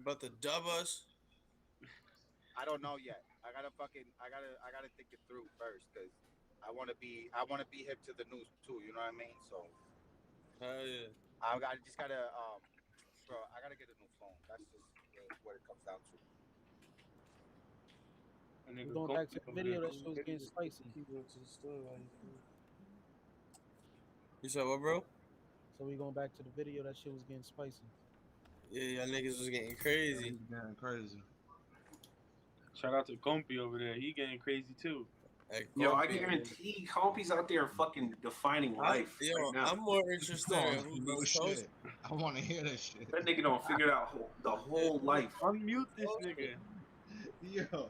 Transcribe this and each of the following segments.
about to dub us? I don't know yet. I gotta think it through first because I want to be hip to the news too. You know what I mean? So Hell yeah. I just gotta bro. I gotta get a new phone. That's just what it comes down to. A We're nigga going back to Goldie the over there video that doing shit was getting videos. spicy. He went to the store like, You said what, bro? So we going back to the video that shit was getting spicy. Yeah, y'all niggas was getting Yeah, crazy. he's getting crazy. shout out to Gompy over there. He getting crazy too. Like, Yo, I Grumpy. guarantee Compy's out there fucking defining life right now. I'm more interested in who No these shit. I want to hear that shit. That nigga don't figure out the whole life. Unmute this nigga. Yo,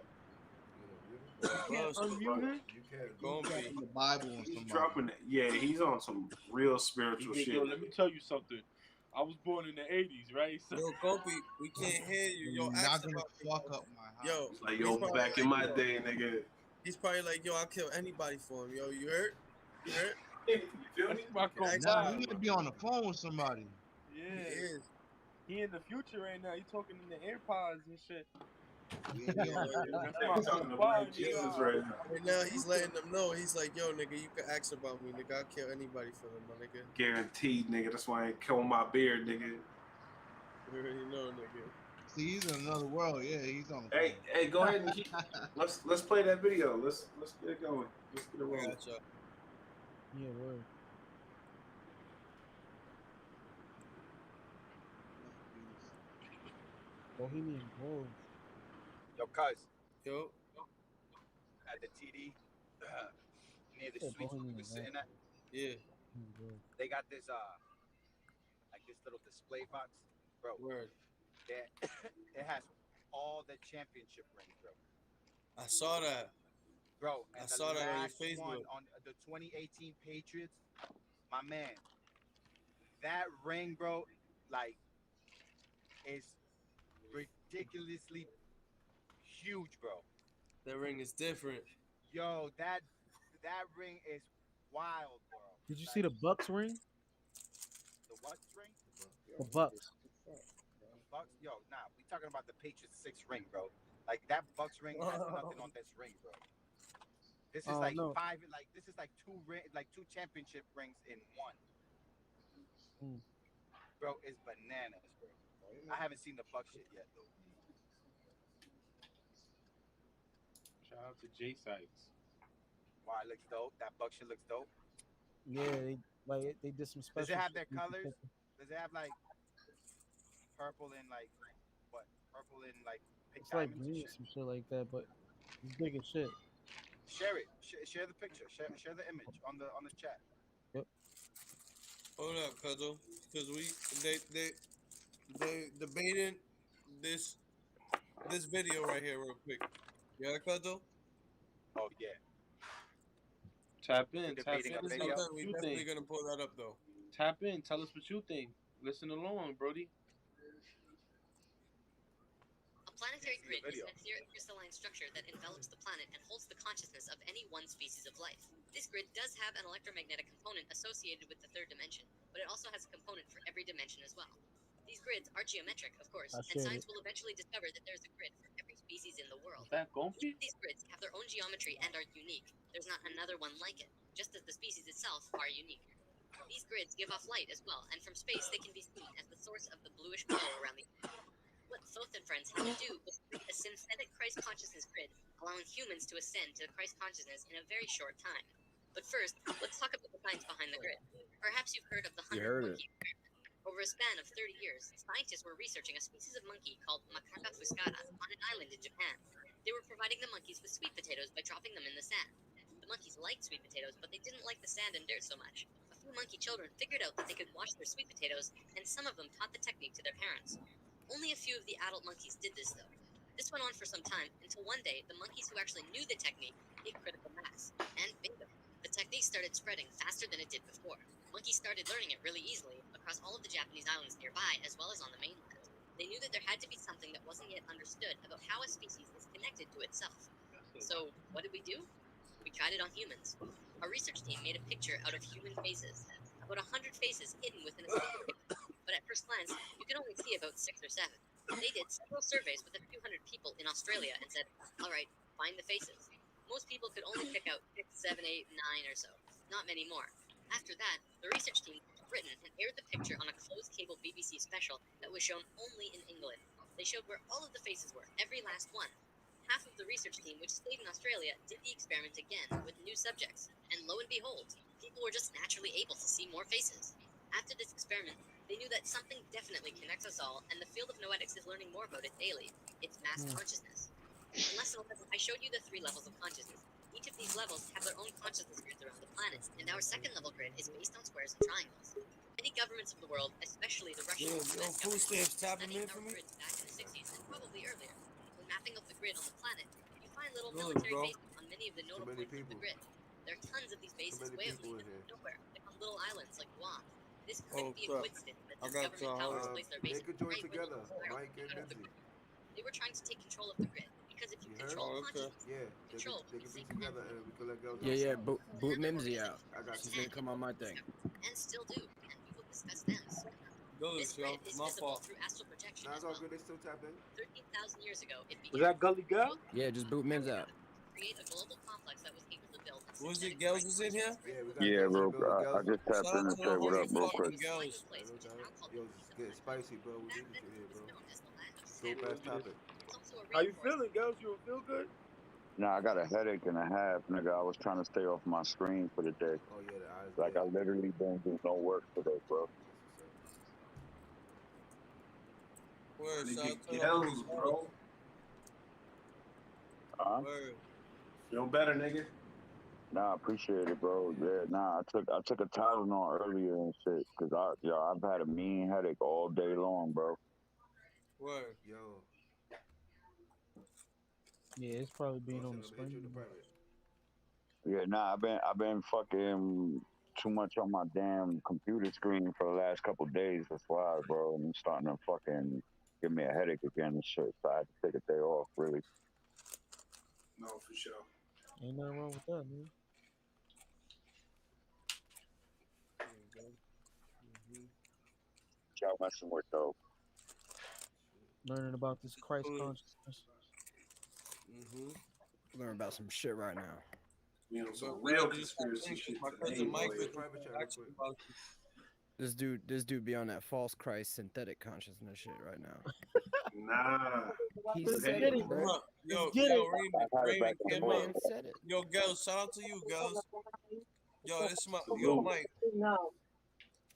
You can't unmute him. You can't. he's dropping Grumpy. the Bible on He's somebody. dropping it. Yeah, he's on some real spiritual He shit. yo, let me tell you something. I was born in the 80s, right? So Yo, Grumpy, we can't hear you. Yo, You're ask not gonna about me. fuck up my house. Yo, It's like, he's yo, probably back in like, my yo, day, nigga. He's probably like, yo, I'll kill anybody for him. Yo, you heard? You heard? You feel me? that's my Ask Nah, about he me. need to be on the phone with somebody. He yeah, is. he in the future right now. He talking in the AirPods and shit. Yeah, he on the That's Nigga my talking to boy. Black Jesus right now. Right now, he's letting them know. He's like, yo, nigga, you can ask about me. Nigga, I'll kill anybody for them, my nigga. Guaranteed, nigga. That's why I ain't killing my beard, nigga. You already know, nigga. See, he's in another world. Yeah, he's on the Hey, phone. hey, go ahead and keep. Let's play that video. Let's get it going. Let's get it I rolling. got y'all. Yeah, word. Bohemian Grove. Yo, cuz Yo, at the TD near the Yeah, suites we Bohemian were sitting at, yeah, Bohemian Grove. they got this like this little display box, bro. word. That it has all the championship rings, bro. I saw that. Bro, I and the saw that on your last Facebook. one on the 2018 Patriots, my man, that ring, bro, like is ridiculously huge, bro. That ring is different. Yo, that ring is wild, bro. Did you see the Bucks ring? The what ring? The Bucks. The Bucks? Yo, nah, we talking about the Patriots 6 ring, bro. Like that Bucks ring has nothing on this ring, bro. This is Oh, like no. this is like two championship rings in one. Mm. Bro, it's bananas, bro. I haven't seen the Bucks shit yet though. Shout out to J Sites. Wow, it looks dope. That Buck shit looks dope. Yeah, they did some special. Does it have shit their with the colors? picture. Does it have like purple and like what? Purple and like pink It's like diamonds and green, shit? some shit like that, but it's big as shit. Share it. Share the picture. Share the image on the chat. Hold up, Cuddle. Because they debating this video right here real quick. Yeah, Cuddle? Oh yeah. Tap in. We're Tap debating in. a This is Tell video. us done. what We you definitely think. gonna pull that up though. Tap in. Tell us what you think. Listen along, Brody. A planetary grid is video. an etheric crystalline structure that envelops the planet and holds the consciousness of any one species of life. This grid does have an electromagnetic component associated with the third dimension, but it also has a component for every dimension as well. These grids are geometric, of course, I and shared science it. will eventually discover that there's a grid for every species in the Is world. that Each Gompy? of these grids have their own geometry and are unique. There's not another one like it, just as the species itself are unique. These grids give off light as well, and from space they can be seen as the source of the bluish glow around the Earth. What Thoth and friends had to do was create a synthetic Christ consciousness grid, allowing humans to ascend to the Christ consciousness in a very short time. But first, let's talk about the science behind the grid. Perhaps you've heard of the 100 monkey experiment. Over a span of 30 years, scientists were researching a species of monkey called Macaca fuscata on an island in Japan. They were providing the monkeys with sweet potatoes by dropping them in the sand. The monkeys liked sweet potatoes, but they didn't like the sand and dirt so much. A few monkey children figured out that they could wash their sweet potatoes, and some of them taught the technique to their parents. Only a few of the adult monkeys did this, though. This went on for some time, until one day, the monkeys who actually knew the technique hit critical mass. And bingo! The technique started spreading faster than it did before. Monkeys started learning it really easily, across all of the Japanese islands nearby, as well as on the mainland. They knew that there had to be something that wasn't yet understood about how a species is connected to itself. So, what did we do? We tried it on humans. Our research team made a picture out of human faces. About 100 faces hidden within a single picture. But at first glance, you can only see about 6 or 7. They did several surveys with a few hundred people in Australia and said, all right, find the faces. Most people could only pick out 6, 7, 8, 9 or so, not many more. After that, the research team went to Britain and aired the picture on a closed cable BBC special that was shown only in England. They showed where all of the faces were, every last one. Half of the research team, which stayed in Australia, did the experiment again with new subjects. And lo and behold, people were just naturally able to see more faces. After this experiment, they knew that something definitely connects us all, and the field of noetics is learning more about it daily. It's mass consciousness. In Lesson 11, I showed you the 3 levels of consciousness. Each of these levels have their own consciousness grids around the planet, and our second level grid is based on squares and triangles. Many governments of the world, especially the Russian and US Food stamps government, tapping studied in our for me. grids back in the 60s and probably earlier. When mapping out the grid on the planet, you find little Good, military bro. bases on many of the Too nodal many points of the people. grid. There are tons of these bases many way out in people the in middle here. of nowhere, like on little islands like Guam. This Oh, couldn't be a crap. coincidence that I these got government y'all. powers place their bases Make a joint right where the together, spiral Mike and out of the Benzie. grid. They were trying to take control of the grid because if you You heard? control Oh, okay. consciousness, Yeah, control they what can we be think together and and we can let go. Yeah, boot another Mimsy out. organization I got She's you. gonna come on my thing. and still do, and we will discuss them soon. Good, This yo. grid is My visible fault. through astral projection Nah, as it's all well. good. They still tap in. 13,000 years ago, it Was began. that Gully Gal? Yeah, just boot Mims out. Create a global complex that was able to build a Was it synthetic Gels Christ is in here? consciousness grid. Yeah, we got Yeah, girls in the bro. building. I Girls. just tapped Shout in out to to say the what up real quick. motherfucking girls. This place, which is now called Yo, the it's Giza getting Plateau. spicy, bro. We Back needed then, you here, it was bro. known as the land of Dope Sem. ass topic. It's also a How you rainforest. feeling, girls? You feel good? Nah, I got a headache and a half, nigga. I was trying to stay off my screen for the day. Oh yeah, the eyes Like dead. I literally didn't do no work today, bro. That's what's up. Word, shout out to Nigga, the homies. Gels, bro. Word. Feel better, nigga. Nah, I appreciate it, bro. Yeah, nah, I took a Tylenol earlier and shit, cause I've had a mean headache all day long, bro. Word. Yo, Yeah, it's probably being boss, on I'm the gonna hit you in the screen. private. Yeah, nah, I've been fucking too much on my damn computer screen for the last couple days. That's why, bro. And it's starting to fucking give me a headache again and shit. So I had to take a day off, really. No, for sure. Ain't nothing wrong with that, man. There you go. Mm-hmm. Y'all messing with though. Learning about this Christ Cool. consciousness. Mm-hmm. Learn about some shit right now. We on some But real just conspiracy think shit my today, cousin Mike boy. was Private chat real asking quick. about you. This dude be on that false Christ synthetic consciousness shit right now. Nah. He Let's said get it, it. bro. Yo, Let's get yo, it. Raymond The came man up. said it. Yo, girls, shout out to you, girls. Yo, this is my yo, Salute. Mike.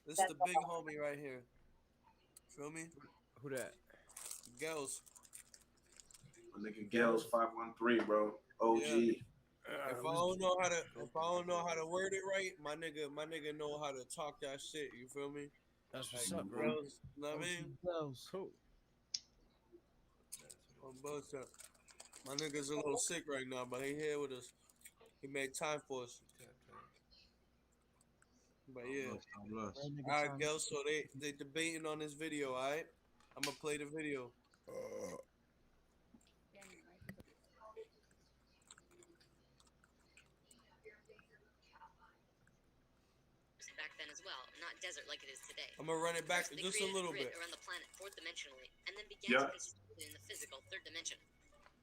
This is the big homie right here. Feel me? Who that? Girls. My nigga Gels 513, bro. OG. Yeah. If I don't know how to word it right, my nigga know how to talk that shit. You feel me? That's what's Like up, bro. girls, know what I mean? Cool. On bullshit. My nigga's a little sick right now, but he here with us. He made time for us. But yeah. God bless. That nigga Alright, time- girls, so they debating on this video, alright? I'm gonna play the video. Back then as well, not desert like it is today. I'm gonna run it back First, they just a created little grid bit. around the planet fourth dimensionally, and then began Yeah. to construct it in the physical third dimension.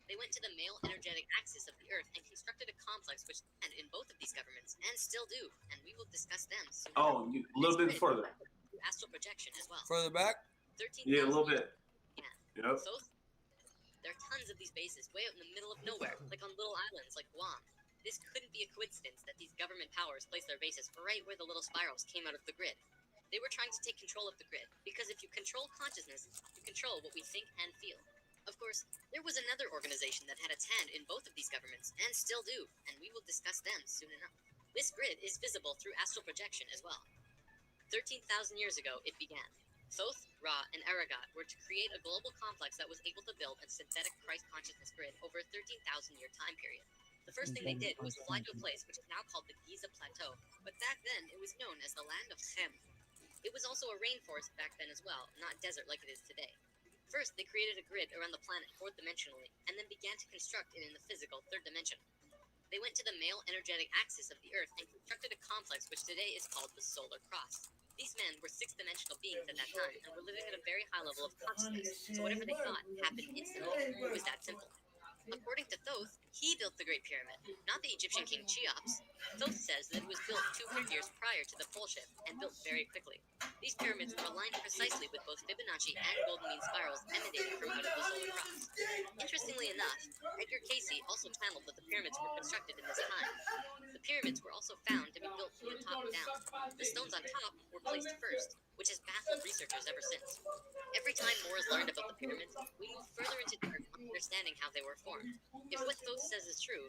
They went to the male energetic axis of the Earth and constructed a complex which stand in both of these governments, and still do, and we will discuss them soon. Oh, a little bit further. Astral projection as well. Further back? 13,000 Yeah, a little years bit. began. Yep. So there are tons of these bases way out in the middle of nowhere, like on little islands like Guam. This couldn't be a coincidence that these government powers placed their bases right where the little spirals came out of the grid. They were trying to take control of the grid, because if you control consciousness, you control what we think and feel. Of course, there was another organization that had its hand in both of these governments, and still do, and we will discuss them soon enough. This grid is visible through astral projection as well. 13,000 years ago, it began. Thoth, Ra, and Aragat were to create a global complex that was able to build a synthetic Christ consciousness grid over a 13,000-year time period. The first thing they did was fly to a place which is now called the Giza Plateau, but back then it was known as the land of Sem. It was also a rainforest back then as well, not desert like it is today. First, they created a grid around the planet fourth dimensionally, and then began to construct it in the physical third dimension. They went to the male energetic axis of the Earth and constructed a complex which today is called the Solar Cross. These men were sixth-dimensional beings at that time and were living at a very high level of consciousness, so whatever they thought happened instantly. It was that simple. According to Thoth, he built the Great Pyramid, not the Egyptian king Cheops. Thoth says that it was built 200 years prior to the pole shift and built very quickly. These pyramids were aligned precisely with both Fibonacci and golden mean spirals emanating from out of the solar cross. Interestingly enough, Edgar Cayce also channeled that the pyramids were constructed in this time. The pyramids were also found to be built from the top down. The stones on top were placed first, which has baffled researchers ever since. Every time more is learned about the pyramids, we move further into understanding how they were formed. If what Thoth says is true,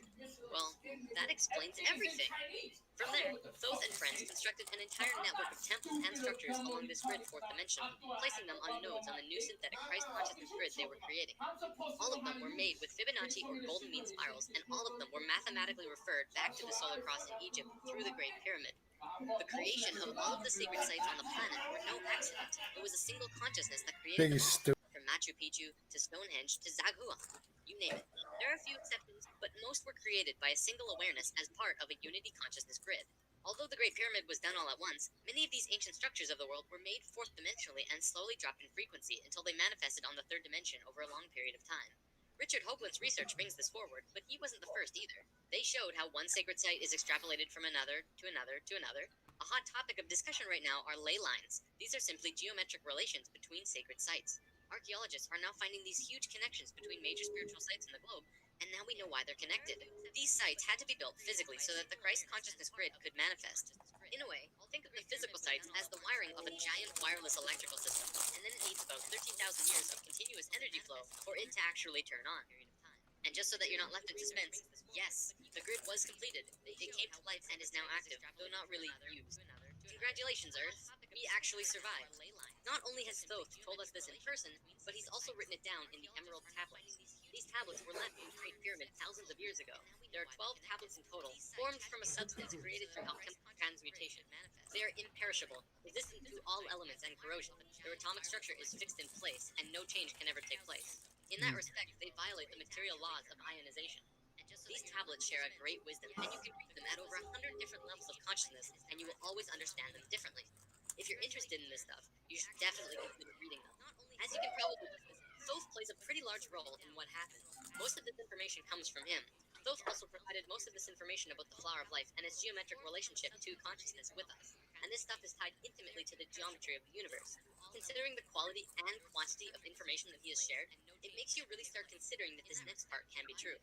well, that explains everything. From there, Thoth and friends constructed an entire network of temples and structures along this grid fourth dimension, placing them on nodes on the new synthetic Christ consciousness grid they were creating. All of them were made with Fibonacci or golden mean spirals, and all of them were mathematically referred back to the solar cross in Egypt through the Great Pyramid. The creation of all of the sacred sites on the planet were no accident. It was a single consciousness that created them all. From Machu Picchu to Stonehenge to Zaghuan, you name it. There are a few exceptions, but most were created by a single awareness as part of a unity consciousness grid. Although the Great Pyramid was done all at once, many of these ancient structures of the world were made fourth dimensionally and slowly dropped in frequency until they manifested on the third dimension over a long period of time. Richard Hoagland's research brings this forward, but he wasn't the first either. They showed how one sacred site is extrapolated from another to another to another. A hot topic of discussion right now are ley lines. These are simply geometric relations between sacred sites. Archaeologists are now finding these huge connections between major spiritual sites in the globe, and now we know why they're connected. These sites had to be built physically so that the Christ consciousness grid could manifest. In a way, think of the physical sites as the wiring of a giant wireless electrical system, and then it needs about 13,000 years of continuous energy flow for it to actually turn on. And just so that you're not left in suspense, yes, the grid was completed. It came to life and is now active, though not really used. Congratulations, Earth. We actually survived. Not only has Thoth told us this in person, but he's also written it down in the Emerald Tablets. These tablets were left in the Great Pyramid thousands of years ago. There are 12 tablets in total, formed from a substance created through alchemical transmutation. They are imperishable, resistant to all elements and corrosion. Their atomic structure is fixed in place, and no change can ever take place. In that respect, they violate the material laws of ionization. These tablets share a great wisdom, and you can read them at over 100 different levels of consciousness, and you will always understand them differently. If you're interested in this stuff, you should definitely consider reading them. As you can probably guess, Thoth plays a pretty large role in what happened. Most of this information comes from him. Thoth also provided most of this information about the flower of life and its geometric relationship to consciousness with us. And this stuff is tied intimately to the geometry of the universe. Considering the quality and quantity of information that he has shared, it makes you really start considering that this next part can be true.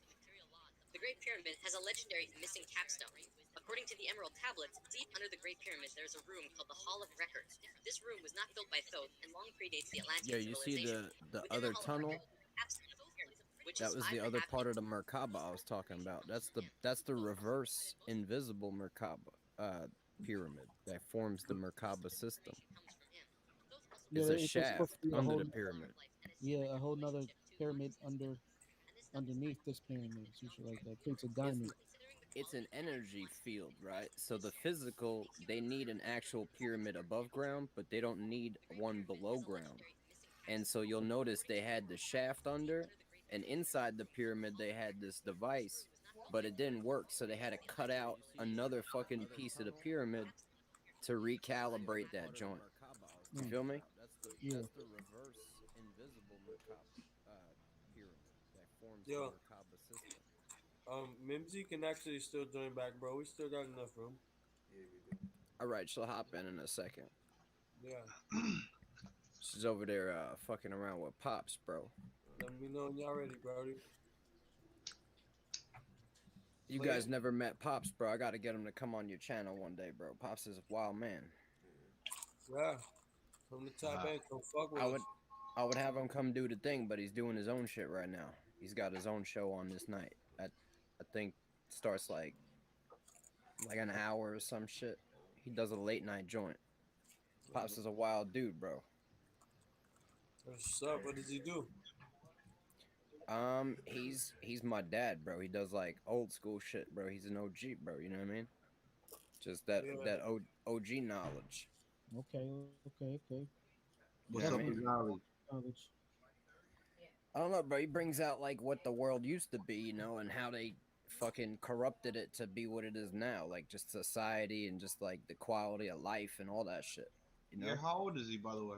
The Great Pyramid has a legendary missing capstone. According to the Emerald Tablets, deep under the Great Pyramid there is a room called the Hall of Records. This room was not built by Thoth and long predates the Atlantean Yeah, you see civilization. the Within other Hall of tunnel? Records is a capstone of the pyramid, which That is was the 5.5 other part of the meters. Merkaba I was talking about. That's the reverse invisible Merkaba pyramid that forms the Merkaba system. Yeah, It's a it's supposed shaft to be a under whole, the pyramid. yeah, a whole nother pyramid underneath this pyramid, some shit like that. It's a diamond. It's an energy field, right? So the physical, they need an actual pyramid above ground, but they don't need one below ground. And so you'll notice they had the shaft under, and inside the pyramid they had this device, but it didn't work, so they had to cut out another fucking piece of the pyramid to recalibrate that joint. You feel me? Yeah. That's the reverse invisible Merkaba pyramid that forms the Yo, Merkaba system. Mimsy can actually still join back, bro. We still got enough room. Yeah, we do. All right, she'll hop in a second. Yeah. She's over there fucking around with Pops, bro. Let me know when y'all ready, Brody. You Play guys it? never met Pops, bro. I gotta get him to come on your channel one day, bro. Pops is a wild man. Yeah. From the top end, come fuck with us. I would have him come do the thing, but he's doing his own shit right now. He's got his own show on this night. I think starts like an hour or some shit. He does a late night joint. Pops is a wild dude, bro. What's up? What does he do? He's my dad, bro. He does like old school shit, bro. He's an OG, bro. You know what I mean? Just that OG knowledge. Okay. You What's know up what I with mean? Knowledge. I don't know, bro. He brings out like what the world used to be, you know, and how they fucking corrupted it to be what it is now, like just society and just like the quality of life and all that shit. You know, Yeah, how old is he, by the way?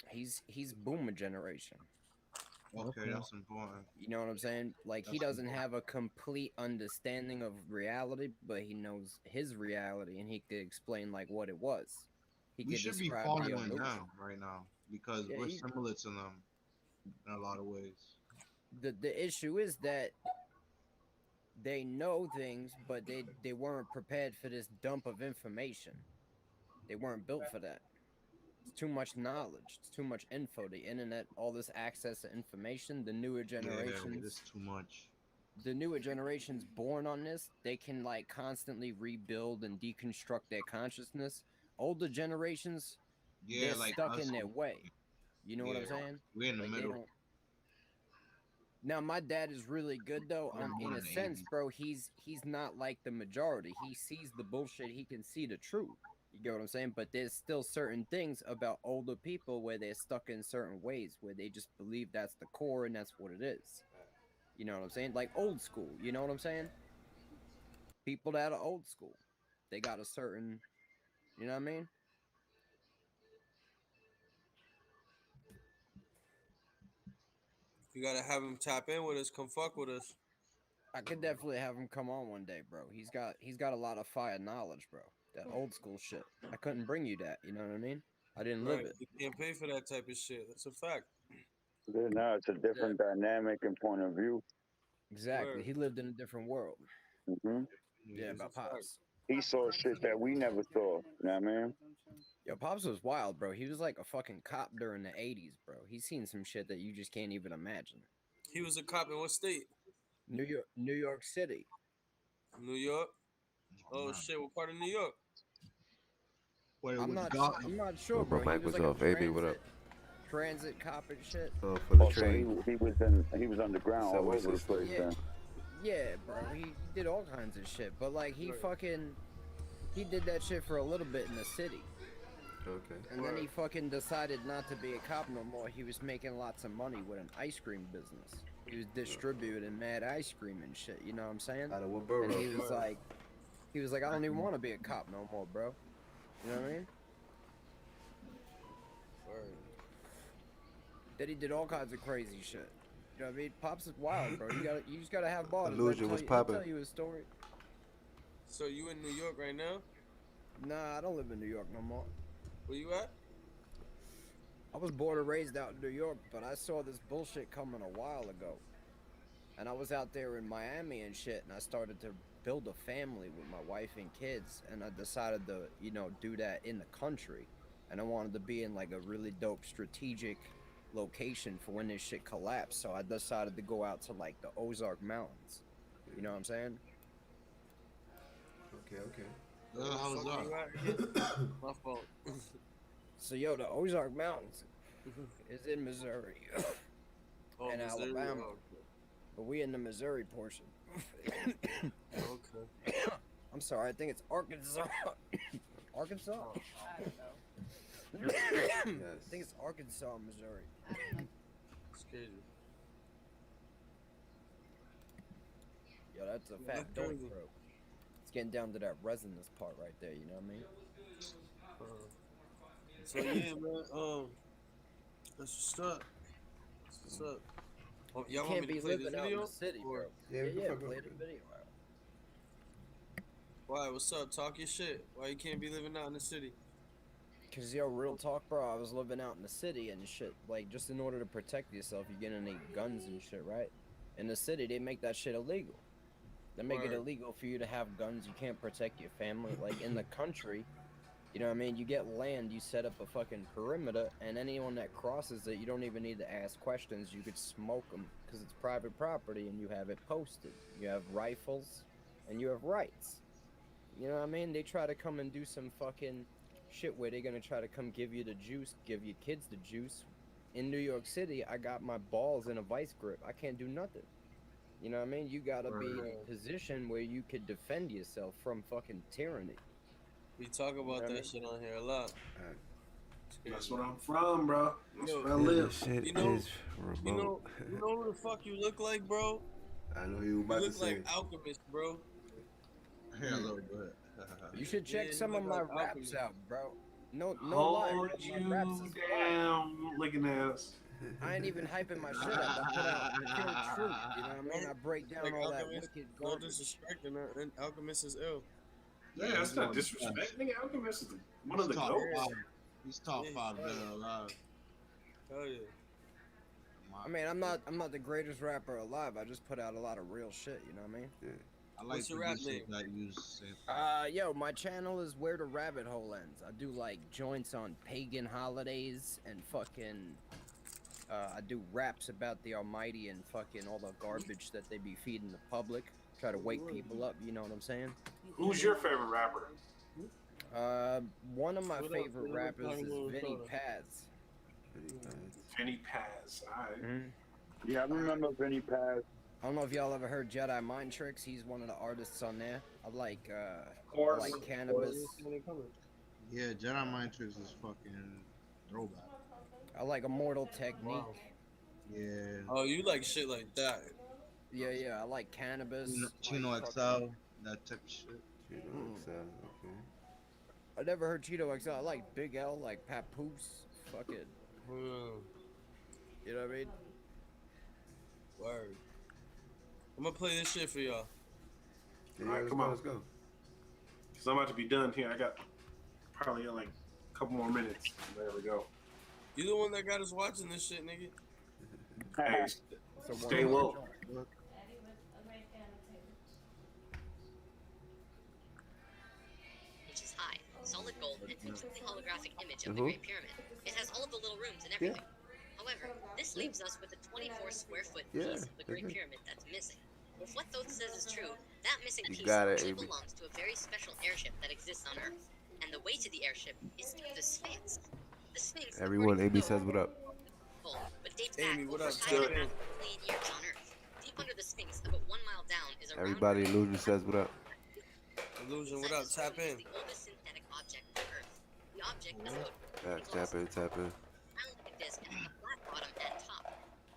he's boomer generation. Okay, Okay. that's important. You know what I'm saying? Like he That's doesn't have a complete understanding of reality, but he knows his reality, and he could explain like what it was. He We could should be describe the following illusion. them right now because Yeah, we're similar to them in a lot of ways. the issue is that they know things, but they weren't prepared for this dump of information. They weren't built for that. It's too much knowledge. It's too much info. The internet, all this access to information. Yeah, it is too much. The newer generations born on this, they can like constantly rebuild and deconstruct their consciousness. Older generations, Yeah, they're like stuck us. in their way. You know what Yeah, I'm saying? we're in the Like they middle. don't. Now my dad is really good though. We're In born a in the sense, 80s. bro, he's not like the majority. He sees the bullshit. He can see the truth. You get what I'm saying? But there's still certain things about older people where they're stuck in certain ways where they just believe that's the core and that's what it is. You know what I'm saying? Like old school. You know what I'm saying? People that are old school, they got a certain, you know what I mean? You gotta have him tap in with us. Come fuck with us. I could definitely have him come on one day, bro. He's got a lot of fire knowledge, bro. That old school shit. I couldn't bring you that. You know what I mean? I didn't live Right. it. You can't pay for that type of shit. That's a fact. Yeah, no, it's a different dynamic and point of view. Exactly. Word. He lived in a different world. Hmm Yeah, It's a about fact. Pops. He saw shit that we never saw. You know what I mean? Yo, Pops was wild, bro. He was like a fucking cop during the 80s, bro. He's seen some shit that you just can't even imagine. He was a cop in what state? New York City. New York. Oh, Oh man. shit! What part of New York? Wait, I'm was not Gotham? sure, Bro, bro. He Mike was was like off. a AB, what up? transit cop and shit. For the Oh, so train. he was underground all Subway over the system. place. Yeah, Then yeah, bro. He did all kinds of shit, but like he did that shit for a little bit in the city, Okay. and then he fucking decided not to be a cop no more. He was making lots of money with an ice cream business. He was distributing mad ice cream and shit. You know what I'm saying? Out of what borough? And he was like, I don't even want to be a cop no more, bro. You know what I mean? Word. Then he did all kinds of crazy shit. You know what I mean? Pops is wild, bro. You just gotta have balls. Illusion was He'll popping. tell you his story. So you in New York right now? Nah, I don't live in New York no more. Where you at? I was born and raised out in New York, but I saw this bullshit coming a while ago. And I was out there in Miami and shit, and I started to build a family with my wife and kids, and I decided to, you know, do that in the country. And I wanted to be in like a really dope strategic location for when this shit collapsed. So I decided to go out to like the Ozark Mountains. You know what I'm saying? Okay. Where the hell is Fuck that? you at again? My fault. So yo, the Ozark Mountains is in Missouri Oh, and Missouri? Alabama, Oh, but we in the Missouri portion. okay. I'm sorry, I think it's Arkansas. Arkansas? Yes. I think it's Arkansas, Missouri. Excuse me. Yo, that's a fat That's dope, crazy. bro. It's getting down to that resinous part right there, you know what I mean? So yeah, man. That's what's up. That's what's up. Oh, y'all want Can't me be to play this living out in video? the city, bro. Or- Yeah, we can fuck play with the it. video out. Why? What's up? Talk your shit. Why you can't be living out in the city? Cause yo, real talk, bro. I was living out in the city and shit. Like, just in order to protect yourself, you get any guns and shit, right? In the city, they make that shit illegal. They make it Word. illegal for you to have guns. You can't protect your family. Like in the country, you know what I mean? You get land, you set up a fucking perimeter, and anyone that crosses it, you don't even need to ask questions. You could smoke them because it's private property and you have it posted. You have rifles and you have rights. You know what I mean? They try to come and do some fucking shit where they're gonna try to come give you the juice, give your kids the juice. In New York City, I got my balls in a vice grip. I can't do nothing. You know what I mean? You gotta be in a position where you could defend yourself from fucking tyranny. We talk about what I that mean? shit on here a lot. That's what I'm from, bro. That's Yo, where I Yeah, live. this shit You know- is remote. You know who the fuck you look like, bro? I know you You about to look say. like Alchemist, bro. Yeah, a little bit. You should check Yeah, you some of look my like raps Alchemist. out, bro. No lie. Hold My you raps is fire. down, licking ass. I ain't even hyping my shit up. I put out pure truth. You know what I mean? I break down Like all that Alchemist, wicked no garbage. disrespect, and Alchemist is ill. Yeah, that's not disrespect. Nigga, Alchemist is one of the top goats. five. He's top Yeah, five he's dead or alive. Hell yeah. I mean, I'm not the greatest rapper alive. I just put out a lot of real shit. You know what I mean? Yeah. I like What's your rap producers name? that use samples. Yo, my channel is Where the Rabbit Hole Ends. I do like joints on pagan holidays and fucking. I do raps about the Almighty and fucking all the garbage that they be feeding the public. Try to wake people up. You know what I'm saying? Who's your favorite rapper? One of my What up, favorite man? rappers Talking is about Vinny soda. Paz. Vinny Paz. Alright. Yeah, I remember Vinny Paz. I don't know if y'all ever heard Jedi Mind Tricks. He's one of the artists on there. I like course. Cannabis. Yeah, Jedi Mind Tricks is fucking throwback. I like Immortal Technique. Wow. Yeah. Oh, you like shit like that? Yeah. I like Cannabis. Chino like XL, that type of shit. Okay. I never heard Cheeto XL. I like Big L, like Papoose. Fuck it. You know what I mean? Word. I'm gonna play this shit for y'all. All right, come on. Let's go. Because I'm about to be done here. I got probably like a couple more minutes. There we go. You the one that got us watching this shit, nigga. Hey, stay woke. Inches high, solid gold, and completely holographic image of the Great Pyramid. It has all of the little rooms and everything. However, this leaves us with a 24 square foot piece of the Great Pyramid that's missing. If what Thoth says is true, that missing piece actually belongs to a very special airship that exists on Earth. And the way to the airship is through the Sphinx. The Sphinx, Everyone, AB says what up. but dates back Amy, what over up? 5.5 million years on Earth. Deep under the Sphinx, about 1 mile down, is a Everybody, Illusion says what up. Illusion, what up? Tap in. the oldest synthetic object on Earth. The object is about Tap in. round like a disc and has a flat bottom and top.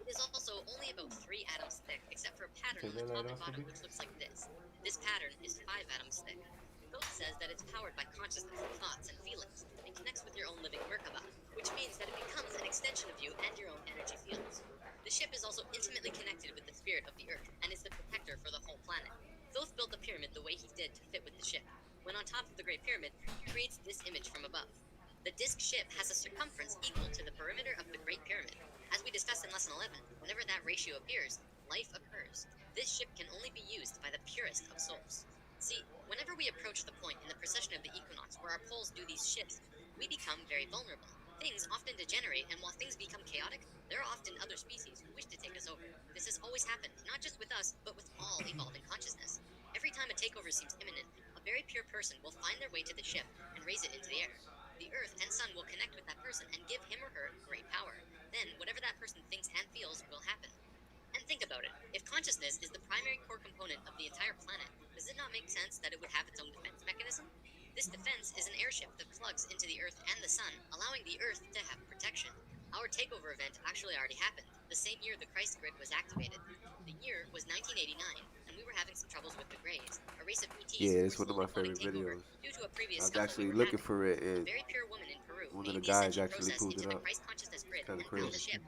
It is also only about 3 atoms thick, except for a pattern on the top and bottom which looks like this. This pattern is 5 atoms thick. Thoth says that it's powered by consciousness, thoughts, and feelings, and connects with your own living Merkaba, which means that it becomes an extension of you and your own energy fields. The ship is also intimately connected with the spirit of the Earth, and is the protector for the whole planet. Thoth built the pyramid the way he did to fit with the ship. When on top of the Great Pyramid, he creates this image from above. The disc ship has a circumference equal to the perimeter of the Great Pyramid. As we discussed in Lesson 11, whenever that ratio appears, life occurs. This ship can only be used by the purest of souls. See, whenever we approach the point in the precession of the equinox where our poles do these shifts, we become very vulnerable. Things often degenerate, and while things become chaotic, there are often other species who wish to take us over. This has always happened, not just with us, but with all evolving consciousness. Every time a takeover seems imminent, a very pure person will find their way to the ship and raise it into the air. The Earth and Sun will connect with that person and give him or her great power. Then, whatever that person thinks and feels will happen. And think about it. If consciousness is the primary core component of the entire planet, does it not make sense that it would have its own defense mechanism? This defense is an airship that plugs into the Earth and the Sun, allowing the Earth to have protection. Our takeover event actually already happened, the same year the Christ grid was activated. The year was 1989, and we were having some troubles with the Greys, a race of ETs Yeah, who it's were one of my slowly plotting favorite takeover videos. due to a previous I was scuffle actually we were looking having. for it, A and very pure woman in Peru one of made the the guys ascension actually process pulled into it the up. Christ consciousness grid Kinda and found the crazy. ship.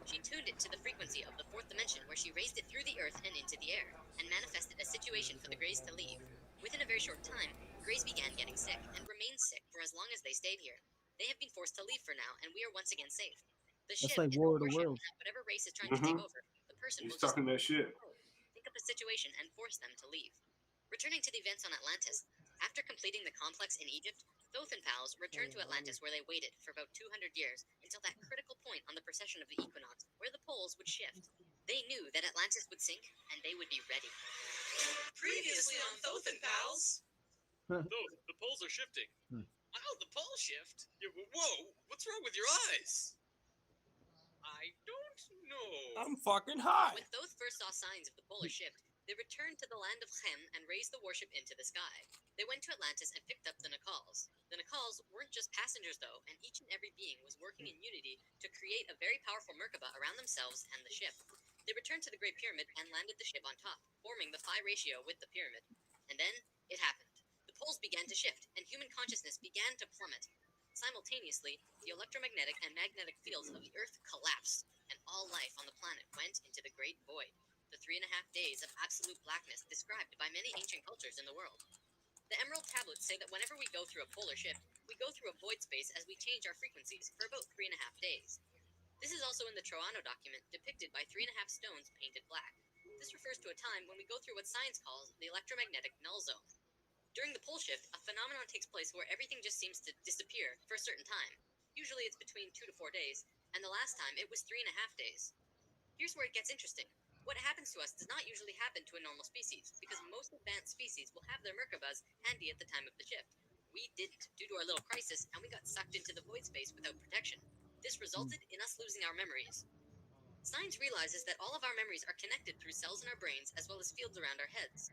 She tuned it to the frequency of the 4th dimension, where she raised it through the Earth and into the air, and manifested a situation for the Greys to leave. Within a very short time, Greys began getting sick, and remained sick for as long as they stayed here. They have been forced to leave for now, and we are once again safe. The That's ship like is War a of the warship, Worlds. and whatever race is trying to take over, the person He's will just talking that shit. think of the situation and force them to leave. Returning to the events on Atlantis, after completing the complex in Egypt, Thoth and pals returned to Atlantis, where they waited for about 200 years until that critical point on the precession of the equinox, where the poles would shift. They knew that Atlantis would sink, and they would be ready. Previously on Thoth and Pals. Huh. Thoth, the poles are shifting. Wow, the poles shift. Whoa, what's wrong with your eyes? I don't know. I'm fucking high. When Thoth first saw signs of the polar shift, they returned to the land of Chem and raised the warship into the sky. They went to Atlantis and picked up the Nakals. The Nakals weren't just passengers, though, and each and every being was working in unity to create a very powerful Merkaba around themselves and the ship. They returned to the Great Pyramid and landed the ship on top, forming the phi ratio with the pyramid. And then, it happened. The poles began to shift, and human consciousness began to plummet. Simultaneously, the electromagnetic and magnetic fields of the Earth collapsed, and all life on the planet went into the Great Void, the 3.5 days of absolute blackness described by many ancient cultures in the world. The Emerald Tablets say that whenever we go through a polar shift, we go through a void space as we change our frequencies for about 3.5 days. This is also in the Troano document, depicted by 3.5 stones painted black. This refers to a time when we go through what science calls the electromagnetic null zone. During the pole shift, a phenomenon takes place where everything just seems to disappear for a certain time. Usually it's between 2 to 4 days, and the last time it was 3.5 days. Here's where it gets interesting. What happens to us does not usually happen to a normal species, because most advanced species will have their Merkabahs handy at the time of the shift. We didn't, due to our little crisis, and we got sucked into the void space without protection. This resulted in us losing our memories. Science realizes that all of our memories are connected through cells in our brains as well as fields around our heads.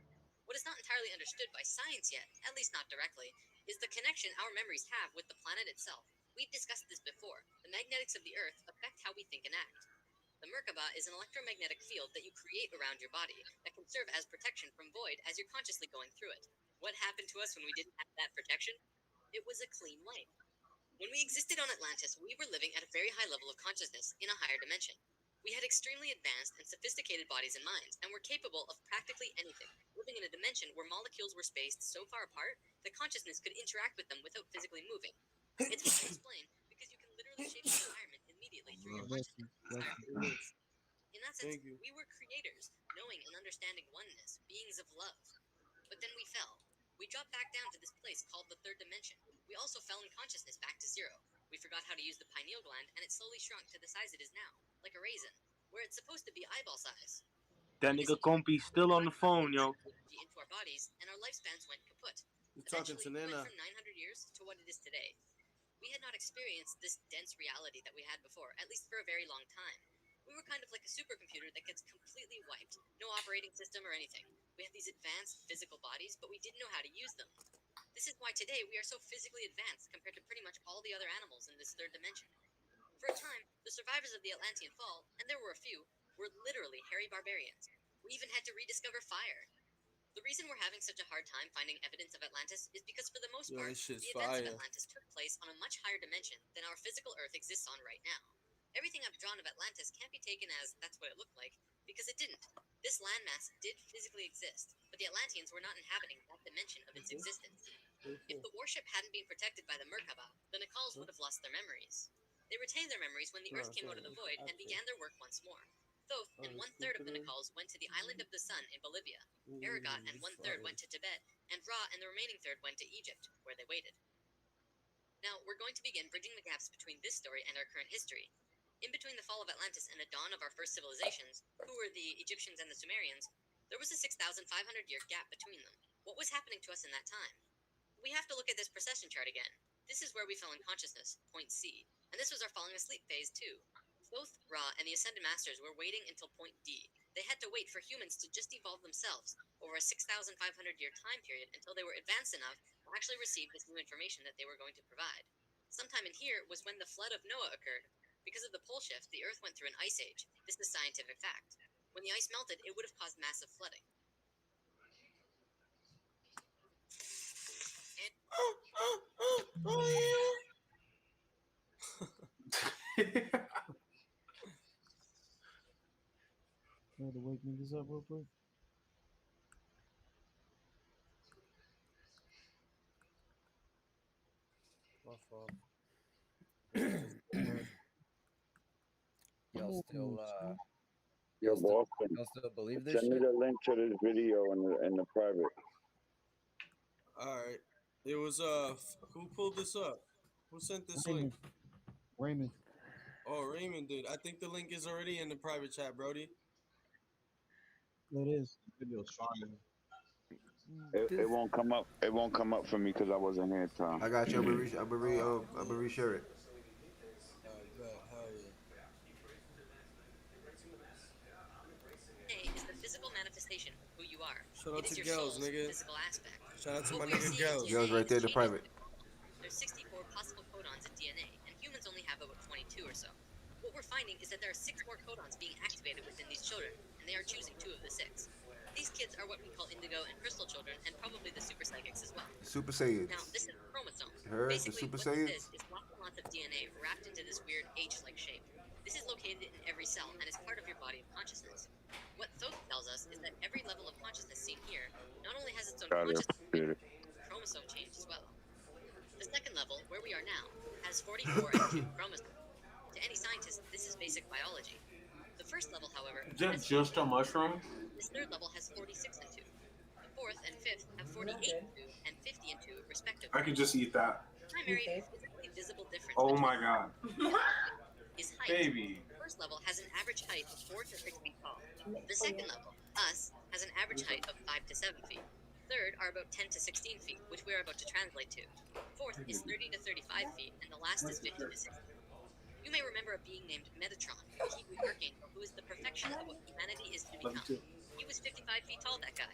What is not entirely understood by science yet, at least not directly, is the connection our memories have with the planet itself. We've discussed this before. The magnetics of the Earth affect how we think and act. The Merkaba is an electromagnetic field that you create around your body that can serve as protection from void as you're consciously going through it. What happened to us when we didn't have that protection? It was a clean life. When we existed on Atlantis, we were living at a very high level of consciousness in a higher dimension. We had extremely advanced and sophisticated bodies and minds, and were capable of practically anything, living in a dimension where molecules were spaced so far apart that consciousness could interact with them without physically moving. It's hard to explain because you can literally shape the environment immediately through your consciousness. In that sense, we were creators, knowing and understanding oneness, beings of love. But then we fell. We dropped back down to this place called the third dimension. We also fell in consciousness back to zero. We forgot how to use the pineal gland, and it slowly shrunk to the size it is now, like a raisin, where it's supposed to be eyeball size. That nigga Compy still on the phone, yo. Into our bodies, and our lifespans went kaput. You're talking to Eventually, we Nana. went from 900 years to what it is today. We had not experienced this dense reality that we had before, at least for a very long time. We were kind of like a supercomputer that gets completely wiped. No operating system or anything. We had these advanced physical bodies, but we didn't know how to use them. This is why today we are so physically advanced compared to pretty much all the other animals in this third dimension. For a time, the survivors of the Atlantean fall, and there were a few, were literally hairy barbarians. We even had to rediscover fire. The reason we're having such a hard time finding evidence of Atlantis is because for the most part, the events of Atlantis took place on a much higher dimension than our physical Earth exists on right now. Everything I've drawn of Atlantis can't be taken as that's what it looked like, because it didn't. This landmass did physically exist, but the Atlanteans were not inhabiting that dimension of its existence. If the warship hadn't been protected by the Merkaba, the Nicals would have lost their memories. They retained their memories when the Earth came out of the void and began their work once more. Thoth and 1/3 of the Nicals went to the Island of the Sun in Bolivia. Aragot and 1/3 went to Tibet, and Ra and the remaining third went to Egypt, where they waited. Now, we're going to begin bridging the gaps between this story and our current history. In between the fall of Atlantis and the dawn of our first civilizations, who were the Egyptians and the Sumerians, there was a 6,500-year gap between them. What was happening to us in that time? We have to look at this precession chart again. This is where we fell in consciousness, point C, and this was our falling asleep phase too. Thoth, Ra, and the Ascended Masters were waiting until point D. They had to wait for humans to just evolve themselves over a 6,500-year time period until they were advanced enough to actually receive this new information that they were going to provide. Sometime in here was when the flood of Noah occurred. Because of the pole shift, the Earth went through an ice age. This is scientific fact. When the ice melted, it would have caused massive flooding. I had to wake niggas up real quick. My fault. Y'all still Yo, Boston, y'all still believe this send me shit? the link to this video in the private. All right. It was who pulled this up? Who sent this link? Raymond. Oh, Raymond did. I think the link is already in the private chat, Brody. It is. The video's fire. It won't come up. It won't come up for me because I wasn't here, Tom. I got you. I'm gonna reshare it. I bet. Hell yeah. Is the physical manifestation of who you are. Shout out It is to your Gels, soul's nigga. physical aspect. Shout out to What my we're nigga seeing Gels. in Gels DNA right there in is the private. There's 64 possible codons in DNA, and humans only have about 22 or so. What we're finding is that there are 6 more codons being activated within these children, and they are choosing 2 of the 6. These kids are what we call indigo and crystal children, and probably the super psychics as well. Super Saiyans. Now, this is a chromosome. You heard? The Basically, Super what this Saiyans? is lots swath of DNA wrapped into this weird H-like shape. This is located in every cell and is part of your body of consciousness. What Thoth tells us is that every level of consciousness seen here not only has its own Got it. consciousness, Appreciate it. chromosome change as well. The second level, where we are now, has 44 and 2 chromosomes. To any scientist, this is basic biology. The first level, however, Is that has just a mushroom? this third level has 46 and 2. The fourth and fifth have 48 and 2 and 50 and 2, respectively. I could just eat that. Primary physically visible difference Oh between my god. is height. Baby. The first level has an average height of 4 to 6 feet tall. The second level, us, has an average height of 5 to 7 feet. Third are about 10 to 16 feet, which we are about to translate to. Fourth is 30 to 35 feet, and the last is 50 to 60. You may remember a being named Metatron, a Kiwi archangel who is the perfection of what humanity is to Love become. you too. He was 55 feet tall, that guy.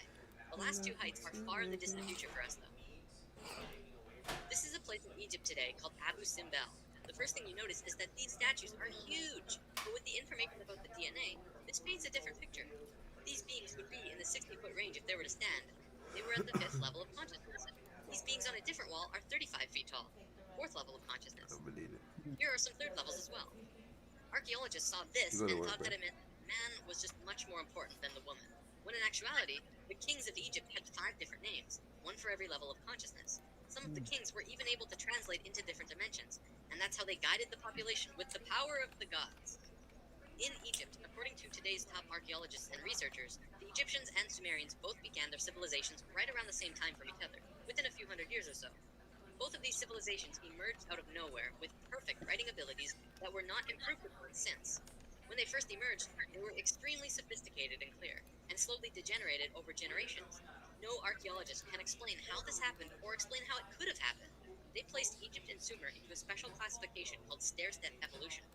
The last two heights are far in the distant future for us, though. This is a place in Egypt today called Abu Simbel. The first thing you notice is that these statues are huge, but with the information about the DNA, this paints a different picture. These beings would be in the 60-foot range if they were to stand. They were at the 5th level of consciousness. These beings on a different wall are 35 feet tall, 4th level of consciousness. I believe it. Here are some 3rd levels as well. Archaeologists saw this You go to and work, thought bro. that it meant man was just much more important than the woman, when in actuality, the kings of Egypt had 5 different names, one for every level of consciousness. Some of the kings were even able to translate into different dimensions, and that's how they guided the population with the power of the gods. In Egypt, according to today's top archaeologists and researchers, the Egyptians and Sumerians both began their civilizations right around the same time from each other, within a few hundred years or so. Both of these civilizations emerged out of nowhere with perfect writing abilities that were not improved upon since. When they first emerged, they were extremely sophisticated and clear, and slowly degenerated over generations. No archaeologist can explain how this happened or explain how it could have happened. They placed Egypt and Sumer into a special classification called stair-step evolution.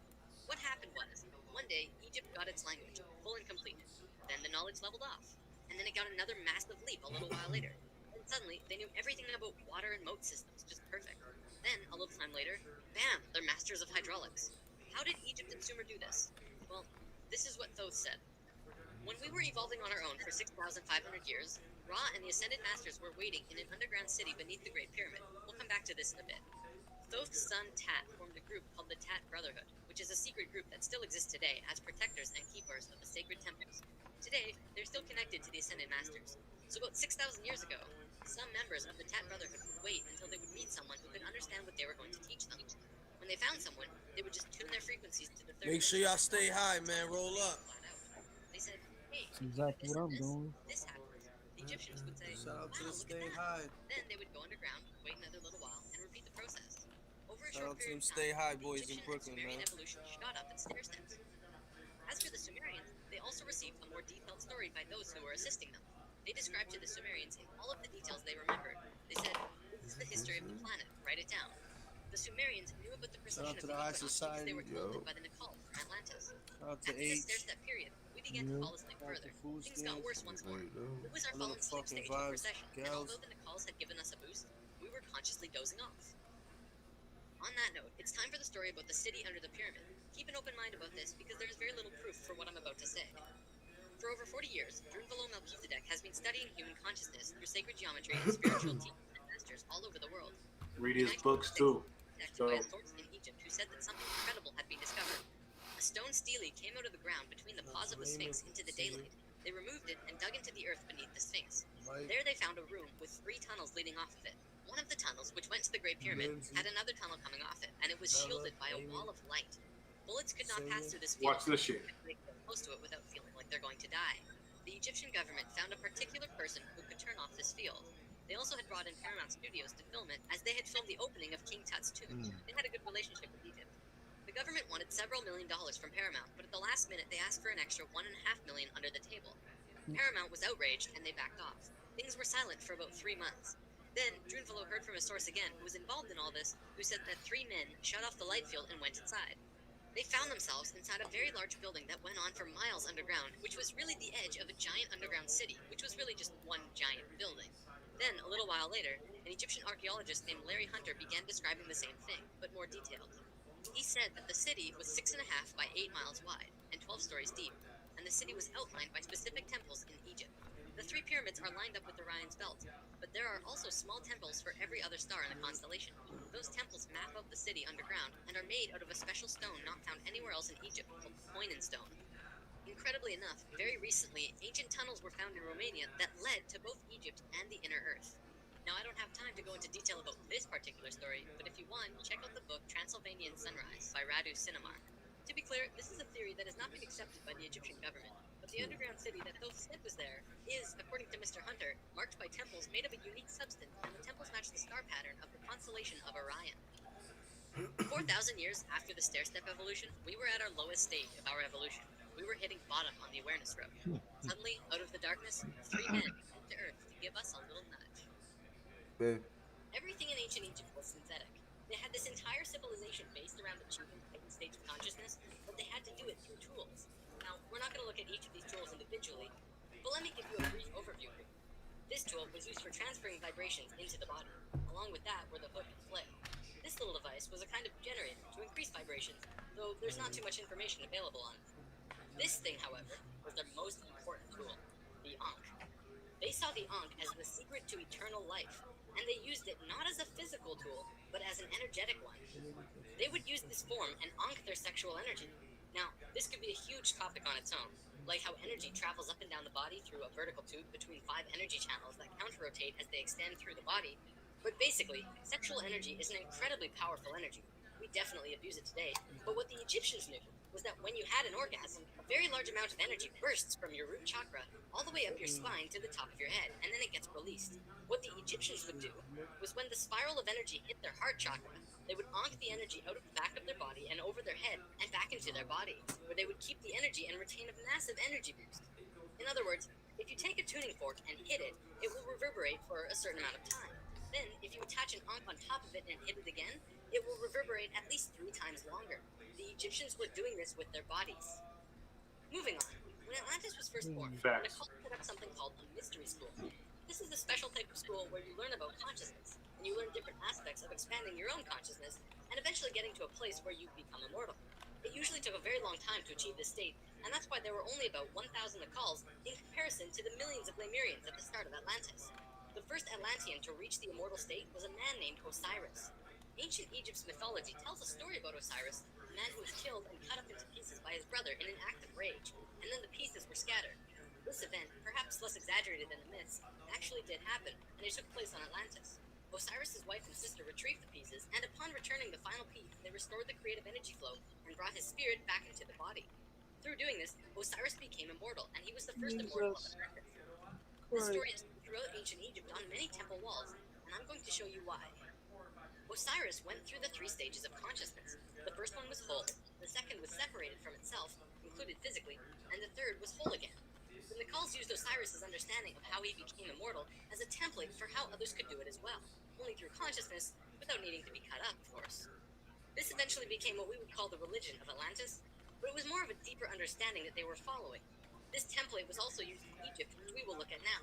What happened was, one day, Egypt got its language, full and complete. Then the knowledge leveled off, and then it got another massive leap a little while later. And suddenly, they knew everything about water and moat systems, just perfect. Then, a little time later, bam, they're masters of hydraulics. How did Egypt and Sumer do this? Well, this is what Thoth said. When we were evolving on our own for 6,500 years, Ra and the Ascended Masters were waiting in an underground city beneath the Great Pyramid. We'll come back to this in a bit. Thoth's son Tat formed a group called the Tat Brotherhood, which is a secret group that still exists today as protectors and keepers of the sacred temples. Today, they're still connected to the Ascended Masters. So about 6,000 years ago, some members of the Tat Brotherhood would wait until they would meet someone who could understand what they were going to teach them. When they found someone, they would just tune their frequencies to the third Make sure y'all dimension. stay high, man. Roll up. They said, hey, That's exactly what I'm doing. this happens. The Egyptians would say, Shout out to wow, the look Stay at that. High. Then they would go underground, wait another little while, and repeat the process. Over a Shout short out to period them of Stay time, High the boys in Egyptian and Brooklyn, Sumerian man. evolution shot up in stair steps. As for the Sumerians, they also received a more detailed story by those who were assisting them. They described to the Sumerians in all of the details they remembered. They said, this is the history of the planet, write it down. The Sumerians knew about the Shout out precession to of the the High equinox because they Society. were told it by the Nicole from Atlantis. Shout out to After the H. stair-step period, we began to Yeah. fall asleep Shout out further. to Food Things got Stamps. worse once more. It was our A little fallen sleep fucking stage of vibes, precession, and gals. although the Nicoles had given us a boost, we were consciously dozing off. On that note, it's time for the story about the city under the pyramid. Keep an open mind about this because there is very little proof for what I'm about to say. For over 40 years, Drunvalo Melchizedek has been studying human consciousness through sacred geometry and spiritual teachers and masters all over the world. Read In his books 1996, too. contacted by a source in Egypt who said that something incredible had been discovered. A stone stele came out of the ground between the paws of the Sphinx into the daylight. They removed it and dug into the earth beneath the Sphinx. There they found a room with 3 tunnels leading off of it. One of the tunnels, which went to the Great Pyramid, had another tunnel coming off it, and it was shielded by a wall of light. Bullets could not pass through this field. Watch this shit. They could get close to it without feeling like they're going to die. The Egyptian government found a particular person who could turn off this field. They also had brought in Paramount Studios to film it, as they had filmed the opening of King Tut's tomb. They had a good relationship with Egypt. The government wanted several $1 million from Paramount, but at the last minute they asked for an extra $1.5 million under the table. Paramount was outraged and they backed off. Things were silent for about 3 months. Then, Drunvalo heard from a source again who was involved in all this, who said that 3 men shut off the light field and went inside. They found themselves inside a very large building that went on for miles underground, which was really the edge of a giant underground city, which was really just one giant building. Then, a little while later, an Egyptian archaeologist named Larry Hunter began describing the same thing, but more detailed. He said that the city was 6.5 by 8 miles wide and 12 stories deep, and the city was outlined by specific temples in Egypt. The 3 pyramids are lined up with Orion's belt, but there are also small temples for every other star in the constellation. Those temples map out the city underground and are made out of a special stone not found anywhere else in Egypt called Koinen stone. Incredibly enough, very recently, ancient tunnels were found in Romania that led to both Egypt and the Inner Earth. Now, I don't have time to go into detail about this particular story, but if you want, check out the book Transylvanian Sunrise by Radu Sinemar. To be clear, this is a theory that has not been accepted by the Egyptian government, but the underground city that Thoth said was there is, according to Mr. Hunter, marked by temples made of a unique substance, and the temples match the star pattern of the constellation of Orion. 4,000 years after the stair-step evolution, we were at our lowest stage of our evolution. We were hitting bottom on the awareness road. Suddenly, out of the darkness, 3 men came to Earth to give us a little nudge. Babe. Everything in ancient Egypt was synthetic. They had this entire civilization based around achieving heightened states of consciousness, but they had to do it through tools. Now, we're not going to look at each of these tools individually, but let me give you a brief overview here. This tool was used for transferring vibrations into the body. Along with that were the hook and flail. This little device was a kind of generator to increase vibrations, though there's not too much information available on it. This thing, however, was their most important tool, the Ankh. They saw the Ankh as the secret to eternal life, and they used it not as a physical tool, but as an energetic one. They would use this form and Ankh their sexual energy. Now, this could be a huge topic on its own, like how energy travels up and down the body through a vertical tube between 5 energy channels that counter-rotate as they extend through the body. But basically, sexual energy is an incredibly powerful energy. We definitely abuse it today, but what the Egyptians knew was that when you had an orgasm, a very large amount of energy bursts from your root chakra all the way up your spine to the top of your head, and then it gets released. What the Egyptians would do was when the spiral of energy hit their heart chakra, they would Ankh the energy out of the back of their body and over their head and back into their body, where they would keep the energy and retain a massive energy boost. In other words, if you take a tuning fork and hit it, it will reverberate for a certain amount of time. Then, if you attach an Ankh on top of it and hit it again, it will reverberate at least 3 times longer. The Egyptians were doing this with their bodies. Moving on, when Atlantis was first born, Nicole set up something called a mystery school. This is a special type of school where you learn about consciousness, and you learn different aspects of expanding your own consciousness, and eventually getting to a place where you become immortal. It usually took a very long time to achieve this state, and that's why there were only about 1,000 Nicals in comparison to the millions of Lemurians at the start of Atlantis. The first Atlantean to reach the immortal state was a man named Osiris. Ancient Egypt's mythology tells a story about Osiris, a man who was killed and cut up into pieces by his brother in an act of rage, and then the pieces were scattered. This event, perhaps less exaggerated than the myths, actually did happen, and it took place on Atlantis. Osiris's wife and sister retrieved the pieces, and upon returning the final piece, they restored the creative energy flow and brought his spirit back into the body. Through doing this, Osiris became immortal, and he was the first immortal of Atlantis. This story is throughout ancient Egypt on many temple walls, and I'm going to show you why. Osiris went through the 3 stages of consciousness. The first one was whole, the second was separated from itself, included physically, and the third was whole again. The Nicals used Osiris's understanding of how he became immortal as a template for how others could do it as well, only through consciousness, without needing to be cut up, of course. This eventually became what we would call the religion of Atlantis, but it was more of a deeper understanding that they were following. This template was also used in Egypt, which we will look at now.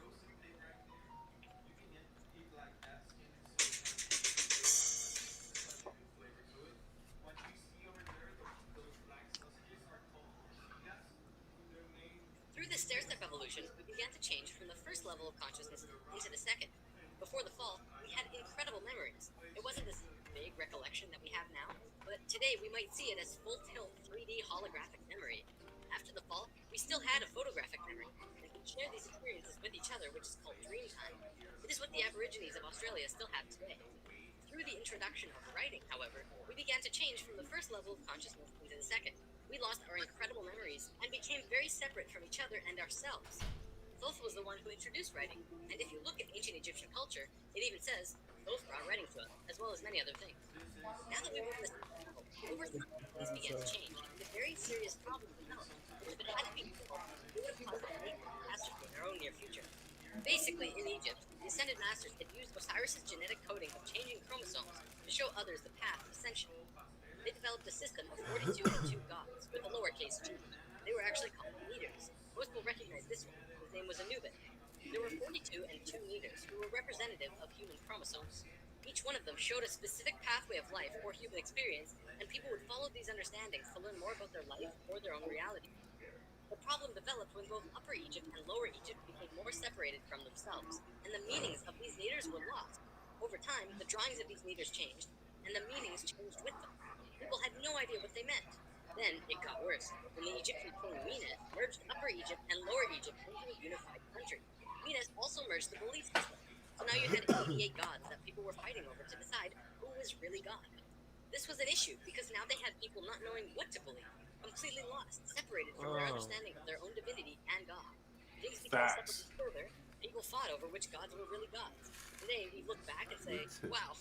Through the stair-step evolution, we began to change from the first level of consciousness into the second. Before the fall, we had incredible memories. It wasn't this vague recollection that we have now, but today we might see it as full-tilt 3D holographic memory. After the fall, we still had a photographic memory, and could share these experiences with each other, which is called dream time. It is what the Aborigines of Australia still have today. Through the introduction of writing, however, we began to change from the first level of consciousness into the second. We lost our incredible memories and became very separate from each other and ourselves. Thoth was the one who introduced writing, and if you look at ancient Egyptian culture, it even says Thoth brought writing to us, as well as many other things. Now that we've witnessed over time, things began to change, and a very serious problem developed, which if it hadn't been solved, it would have caused a major catastrophe in our own near future. Basically, in Egypt, the Ascended Masters had used Osiris' genetic coding of changing chromosomes to show others the path of ascension. They developed a system of 42 and 2 gods, with a lowercase g. They were actually called leaders. Most will recognize this one. His name was Anubis. There were 42 and 2 leaders who were representative of human chromosomes. Each one of them showed a specific pathway of life or human experience, and people would follow these understandings to learn more about their life or their own reality. The problem developed when both Upper Egypt and Lower Egypt became more separated from themselves, and the meanings of these leaders were lost. Over time, the drawings of these leaders changed, and the meanings changed with them. People had no idea what they meant. Then it got worse when the Egyptian king Menes merged Upper Egypt and Lower Egypt into a unified country. Menes also merged the belief system. So now you had 88 gods that people were fighting over to decide who was really God. This was an issue because now they had people not knowing what to believe, completely lost, separated from their understanding of their own divinity and God. Things became separated further. People fought over which gods were really gods. Today, we look back and say, wow,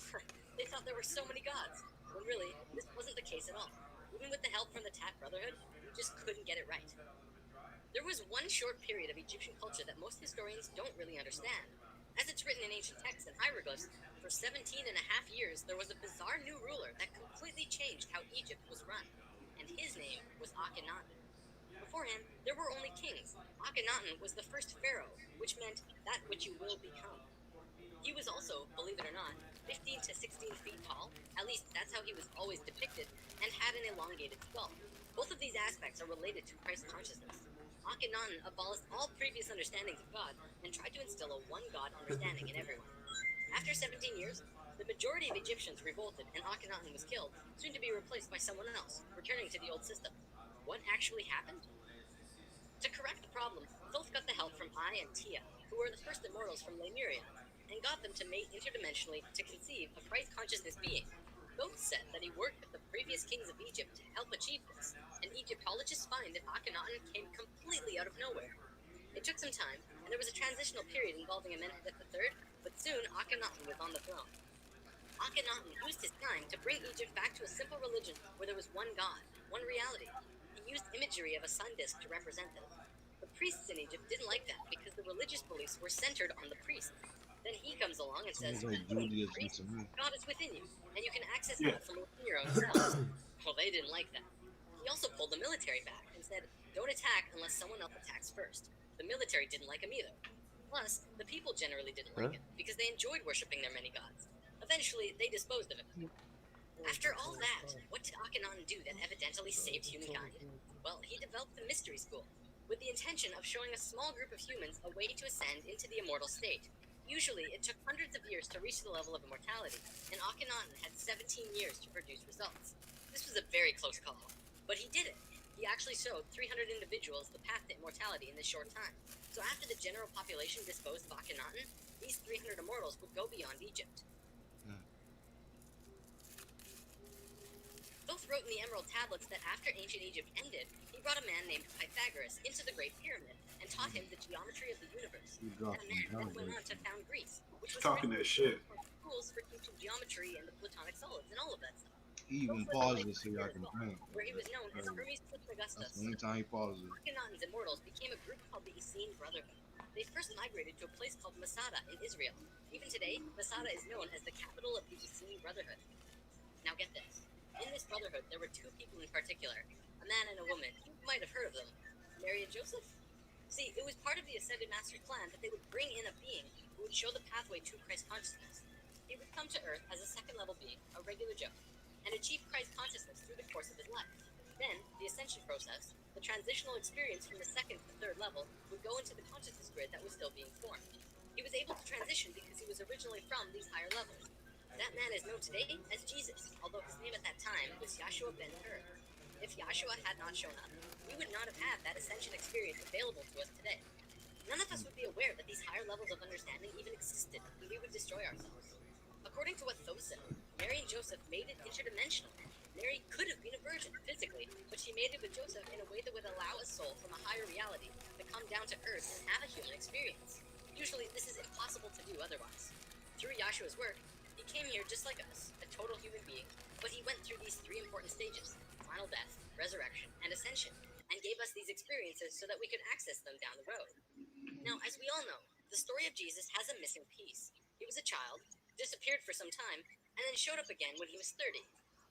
they thought there were so many gods, when really, this wasn't the case at all. Even with the help from the Tat Brotherhood, we just couldn't get it right. There was one short period of Egyptian culture that most historians don't really understand. As it's written in ancient texts and hieroglyphs, for 17 and a half years, there was a bizarre new ruler that completely changed how Egypt was run, and his name was Akhenaten. Before him, there were only kings. Akhenaten was the first pharaoh, which meant that which you will become. He was also, believe it or not, 15 to 16 feet tall, at least that's how he was always depicted, and had an elongated skull. Both of these aspects are related to Christ consciousness. Akhenaten abolished all previous understandings of God and tried to instill a one-God understanding in everyone. After 17 years, the majority of Egyptians revolted and Akhenaten was killed, soon to be replaced by someone else, returning to the old system. What actually happened? To correct the problem, Thoth got the help from Ai and Tia, who were the first immortals from Lemuria, and got them to mate interdimensionally to conceive a Christ consciousness being. Thoth said that he worked with the previous kings of Egypt to help achieve this, and Egyptologists find that Akhenaten came completely out of nowhere. It took some time, and there was a transitional period involving Amenhotep III, but soon Akhenaten was on the throne. Akhenaten used his time to bring Egypt back to a simple religion where there was one God, one reality. He used imagery of a sun disk to represent this. The priests in Egypt didn't like that because the religious beliefs were centered on the priests. Then he comes along and says, Sounds like Judaism to me. God is within you, and you can access God from within your own selves. Well, they didn't like that. He also pulled the military back and said, don't attack unless someone else attacks first. The military didn't like him either. Plus, the people generally didn't like it because they enjoyed worshipping their many gods. Eventually, they disposed of him. After all that, what did Akhenaten do that evidently saved humankind? Well, he developed the Mystery School, with the intention of showing a small group of humans a way to ascend into the immortal state. Usually, it took hundreds of years to reach the level of immortality, and Akhenaten had 17 years to produce results. This was a very close call, but he did it. He actually showed 300 individuals the path to immortality in this short time. So after the general population disposed of Akhenaten, these 300 immortals would go beyond Egypt. Thoth wrote in the Emerald Tablets that after ancient Egypt ended, he brought a man named Pythagoras into the Great Pyramid and taught him the geometry of the universe. That man then went on to found Greece, which was talking that shit. Schools for teaching geometry and the Platonic solids and all of that stuff. He even paused it so y'all can think. Where he was known as Hermes That's Trismegistus. the only time he paused it. Akhenaten's immortals became a group called the Essene Brotherhood. They first migrated to a place called Masada in Israel. Even today, Masada is known as the capital of the Essene Brotherhood. Now get this. In this brotherhood, there were two people in particular, a man and a woman. You might have heard of them. Mary and Joseph? See, it was part of the Ascended Master's plan that they would bring in a being who would show the pathway to Christ consciousness. He would come to Earth as a second-level being, a regular Joe, and achieve Christ consciousness through the course of his life. Then, the ascension process, the transitional experience from the second to third level, would go into the consciousness grid that was still being formed. He was able to transition because he was originally from these higher levels. That man is known today as Jesus, although his name at that time was Yahshua ben Hur. If Yahshua had not shown up, we would not have had that ascension experience available to us today. None of us would be aware that these higher levels of understanding even existed, and we would destroy ourselves. According to what Thoth said, Mary and Joseph made it interdimensional. Mary could have been a virgin, physically, but she made it with Joseph in a way that would allow a soul from a higher reality to come down to Earth and have a human experience. Usually, this is impossible to do otherwise. Through Yahshua's work, he came here just like us, a total human being, but he went through these three important stages: final death, resurrection, and ascension, and gave us these experiences so that we could access them down the road. Now, as we all know, the story of Jesus has a missing piece. He was a child, disappeared for some time, and then showed up again when he was 30.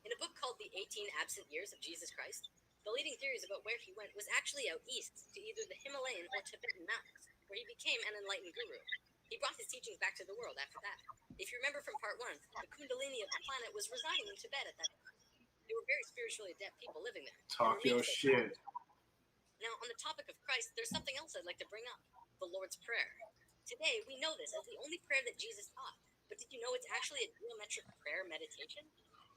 In a book called The 18 Absent Years of Jesus Christ, the leading theories about where he went was actually out east to either the Himalayan or Tibetan mountains, where he became an enlightened guru. He brought his teachings back to the world after that. If you remember from part 1, the Kundalini of the planet was residing in Tibet at that time. They were very spiritually adept people living there. Talk your shit. Now, on the topic of Christ, there's something else I'd like to bring up: the Lord's Prayer. Today, we know this as the only prayer that Jesus taught, but did you know it's actually a geometric prayer meditation?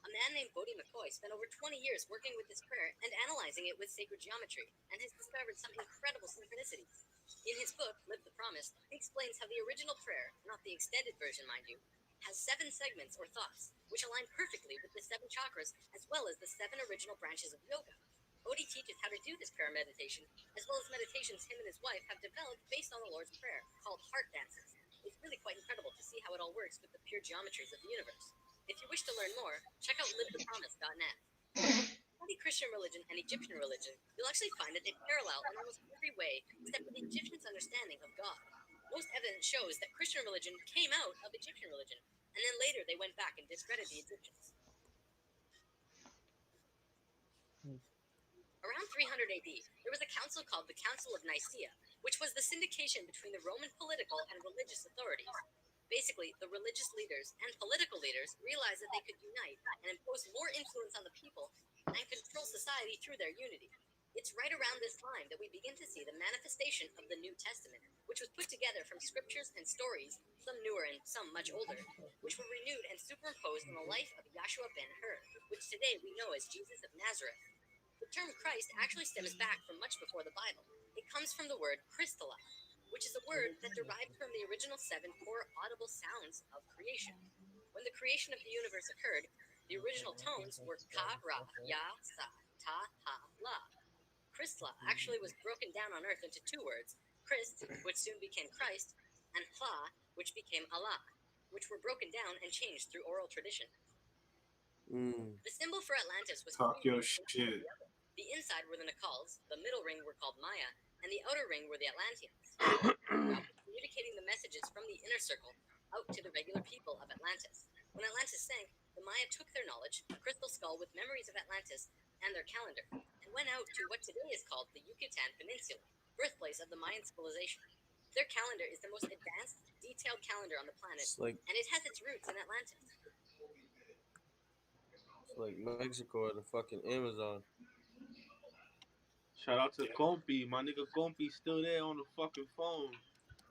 A man named Bodhi McCoy spent over 20 years working with this prayer and analyzing it with sacred geometry, and has discovered some incredible synchronicities. In his book, Live the Promise, he explains how the original prayer, not the extended version, mind you, has 7 segments or thoughts, which align perfectly with the 7 chakras as well as the 7 original branches of yoga. Bodhi teaches how to do this prayer meditation, as well as meditations him and his wife have developed based on the Lord's Prayer, called heart dances. It's really quite incredible to see how it all works with the pure geometries of the universe. If you wish to learn more, check out livethepromise.net. Study Christian religion and Egyptian religion, you'll actually find that they parallel in almost every way except for the Egyptians' understanding of God. Most evidence shows that Christian religion came out of Egyptian religion, and then later they went back and discredited the Egyptians. Around 300 AD, there was a council called the Council of Nicaea, which was the syndication between the Roman political and religious authorities. Basically, the religious leaders and political leaders realized that they could unite and impose more influence on the people and control society through their unity. It's right around this time that we begin to see the manifestation of the New Testament, which was put together from scriptures and stories, some newer and some much older, which were renewed and superimposed on the life of Yahshua ben Hur, which today we know as Jesus of Nazareth. The term Christ actually stems back from much before the Bible. It comes from the word Christala, which is a word that derived from the original 7 core audible sounds of creation. When the creation of the universe occurred, the original tones were Ka, Ra, Ya, Sa, Ta, Ha, La. Christla actually was broken down on earth into 2 words: Christ, which soon became Christ, and Hla, which became Allah, which were broken down and changed through oral tradition. The symbol for Atlantis was Talk 3 your rings shit. The inside were the Nakals, the middle ring were called Maya, and the outer ring were the Atlanteans. Communicating the messages from the inner circle out to the regular people of Atlantis. When Atlantis sank, the Maya took their knowledge, a crystal skull with memories of Atlantis, and their calendar, and went out to what today is called the Yucatan Peninsula, birthplace of the Mayan civilization. Their calendar is the most advanced, detailed calendar on the planet, and it has its roots in Atlantis. It's like Mexico or the fucking Amazon. Shout out to Compy. My nigga Compy's still there on the fucking phone.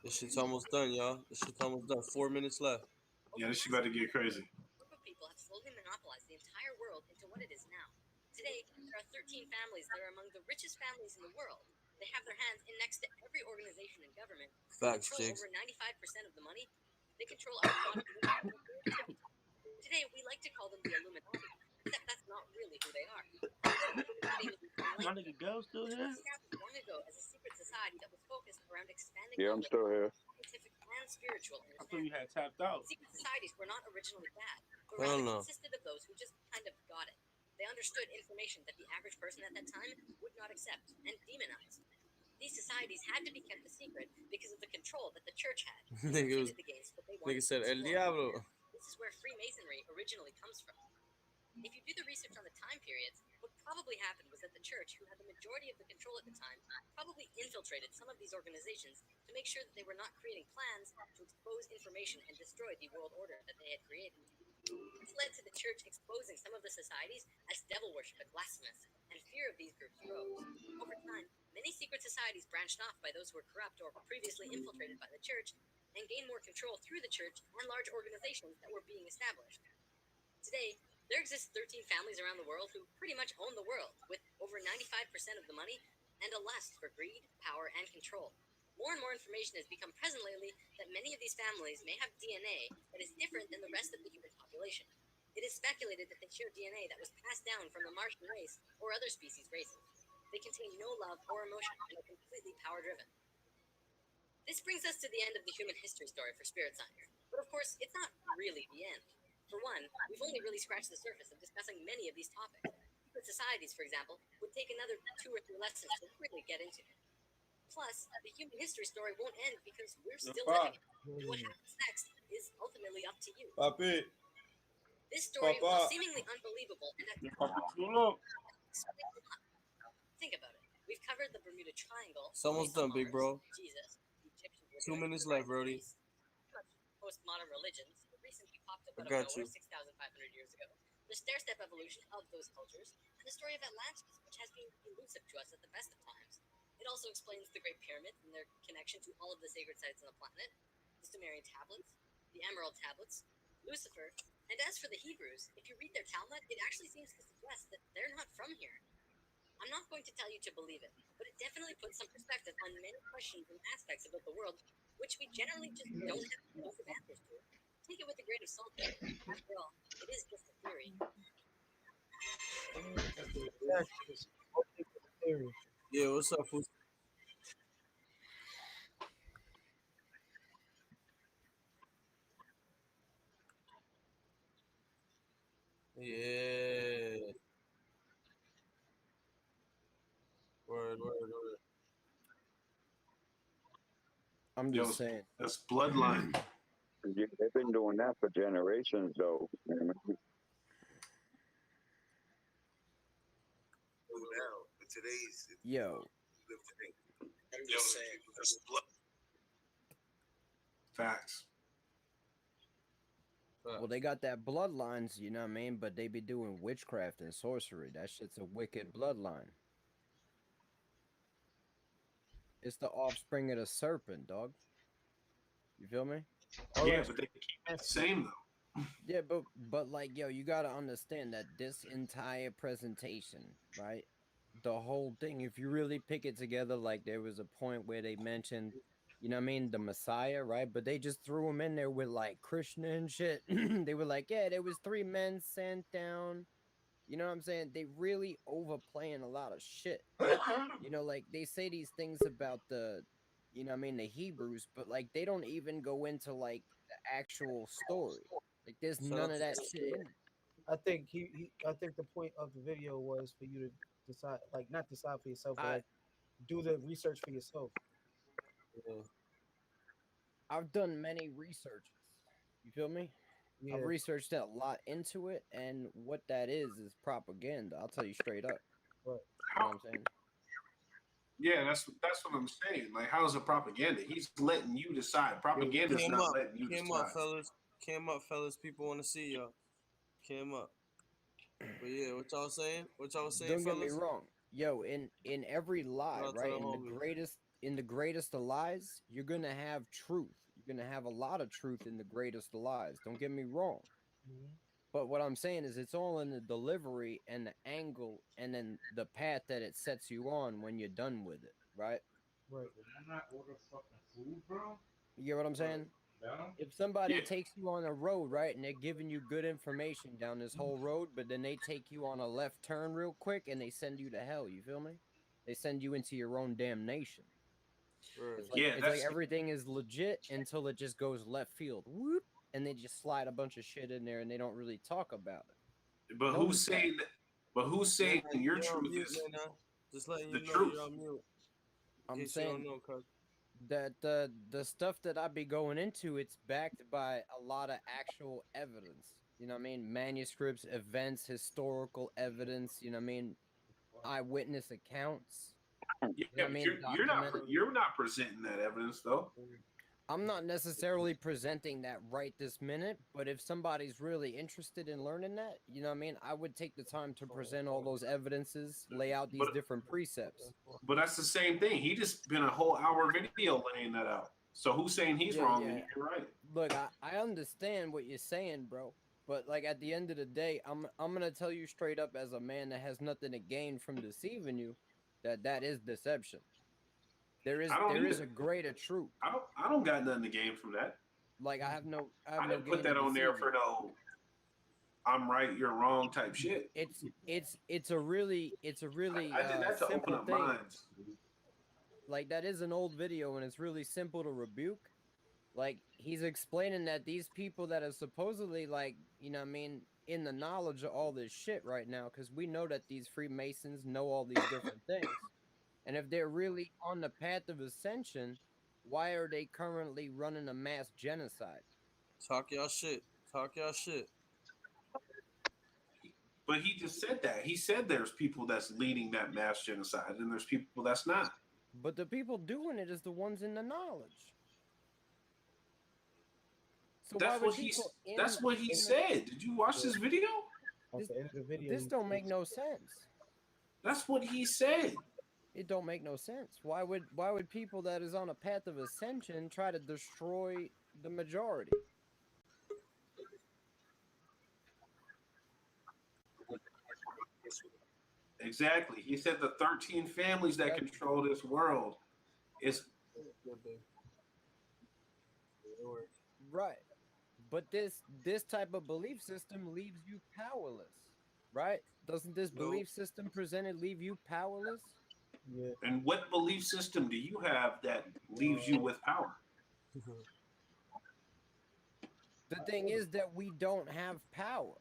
This shit's almost done, y'all. This shit's almost done. 4 minutes left. Yeah, this shit about to get crazy. A group of people have slowly monopolized the entire world into what it is now. Today, there are 13 families that are among the richest families in the world. They have their hands in next to every organization and government. They Facts, control Jigs. over 95% of the money. They control our productivity and creativity. Today, we like to call them the Illuminati, except that's not really who they are. My nigga Girl still Which here? was established long ago as a secret society that was focused around expanding Yeah, I'm knowledge, still here. scientific and spiritual I thought you understanding. had tapped out. Secret societies were not originally bad, but Hell rather no. consisted of those who just kind of got it. They understood information that the average person at that time would not accept and demonize. These societies had to be kept a secret because of the control that the church had. They Nigga, defended against what they wanted nigga to said El explore. Diablo. This is where Freemasonry originally comes from. If you do the research on the time periods, what probably happened was that the church, who had the majority of the control at the time, probably infiltrated some of these organizations to make sure that they were not creating plans to expose information and destroy the world order that they had created. This led to the church exposing some of the societies as devil worship and blasphemous, and fear of these groups rose. Over time, many secret societies branched off by those who were corrupt or previously infiltrated by the church, and gained more control through the church and large organizations that were being established. Today, there exist 13 families around the world who pretty much own the world, with over 95% of the money and a lust for greed, power, and control. More and more information has become present lately that many of these families may have DNA that is different than the rest of the human population. It is speculated that they share DNA that was passed down from the Martian race or other species races. They contain no love or emotion and are completely power-driven. This brings us to the end of the human history story for spirit science. But of course, it's not really the end. For one, we've only really scratched the surface of discussing many of these topics. Secret societies, for example, would take another 2 or 3 lessons to really get into. Plus, the human history story won't end because we're still living it. And what happens next is ultimately up to you. Papi. This story, Papa. while seemingly unbelievable, and think about it. We've covered the Bermuda Triangle. It's almost done, big bro. Jesus, the Egyptians, 2 minutes left, Brody. Postmodern religions that recently popped up I out of got nowhere you. 6,500 years ago, the stair-step evolution of those cultures, and the story of Atlantis, which has been elusive to us at the best of times. It also explains the Great Pyramids and their connection to all of the sacred sites on the planet, the Sumerian tablets, the Emerald tablets, Lucifer, and as for the Hebrews, if you read their Talmud, it actually seems to suggest that they're not from here. I'm not going to tell you to believe it, but it definitely puts some perspective on many questions and aspects about the world, which we generally just don't have conclusive answers to. Take it with a grain of salt, though. After all, it is just a theory. Yeah, what's up, fool? Yeah. Word. I'm just saying. That's bloodline. Yeah, they've been doing that for generations, though. Now, in today's Yo. I'm just saying. That's blood. Facts. Well, they got that bloodlines, you know what I mean? But they be doing witchcraft and sorcery. That shit's a wicked bloodline. It's the offspring of the serpent, dog. You feel me? Yeah, but they keep it the same though. Yeah, but like, yo, you gotta understand that this entire presentation, right? The whole thing, if you really pick it together, like there was a point where they mentioned, you know what I mean, the Messiah, right? But they just threw him in there with like Krishna and shit. They were like, yeah, there was 3 men sent down. You know what I'm saying? They really overplaying a lot of shit. You know, like they say these things about the, you know what I mean, the Hebrews, but like they don't even go into like the actual story. Like there's none of that shit in it. I think I think the point of the video was for you to decide, like not decide for yourself, but like do the research for yourself. Yeah. I've done many researches. You feel me? Yeah. I've researched a lot into it, and what that is propaganda. I'll tell you straight up. Right. You know what I'm saying? Yeah, that's what I'm saying. Like, how's it propaganda? He's letting you decide. Propaganda's not letting you Came decide. up, fellas. Came up, fellas. People want to see y'all. Came up. But yeah, what y'all saying? What y'all saying, Don't get me fellas? wrong. Yo, in every lie, Shout out to right? the In the homies. greatest of lies, you're gonna have truth. You're gonna have a lot of truth in the greatest of lies. Don't get me wrong. Mhm. But what I'm saying is it's all in the delivery and the angle and then the path that it sets you on when you're done with it, right? Right. Did I not order fucking food, bro? You get what I'm saying? No? If somebody Yeah. takes you on a road, right, and they're giving you good information down this whole road, but then they take you on a left turn real quick and they send you to hell, you feel me? They send you into your own damnation. Right. It's like everything is legit until it just goes left field. Whoop, and they just slide a bunch of shit in there and they don't really talk about it. But Notice who's saying that? But who's saying your You're on truth mute, is man. Just letting the you know truth? you're on mute. I'm In case you don't saying know, cuz. that the stuff that I be going into, it's backed by a lot of actual evidence. You know what I mean? Manuscripts, events, historical evidence, you know what I mean? Eyewitness accounts. Yeah, You know what I but mean? you're not presenting that evidence though. I'm not necessarily presenting that right this minute, but if somebody's really interested in learning that, you know what I mean? I would take the time to present all those evidences, lay out these different precepts. But that's the same thing. He just been a whole hour video laying that out. So who's saying he's wrong and you're right? Look, I understand what you're saying, bro. But like at the end of the day, I'm gonna tell you straight up as a man that has nothing to gain from deceiving you, that is deception. There is a greater truth. I don't got nothing to gain from that. Like I have no didn't gain put that to on there deceive for you. no I'm right, you're wrong type shit. It's a really I did that to open simple up thing. minds. Like that is an old video and it's really simple to rebuke. Like he's explaining that these people that are supposedly like, you know what I mean, in the knowledge of all this shit right now, because we know that these Freemasons know all these different things. And if they're really on the path of ascension, why are they currently running a mass genocide? Talk y'all shit. Talk y'all shit. But he just said that. He said there's people that's leading that mass genocide and there's people that's not. But the people doing it is the ones in the knowledge. So That's what he said. Did you watch this video? This don't make no sense. That's what he said. It don't make no sense. Why would people that is on a path of ascension try to destroy the majority? Exactly. He said the 13 families that control this world is right. But this type of belief system leaves you powerless, right? Doesn't this belief system presented leave you powerless? Yeah. And what belief system do you have that leaves you with power? The thing is that we don't have power.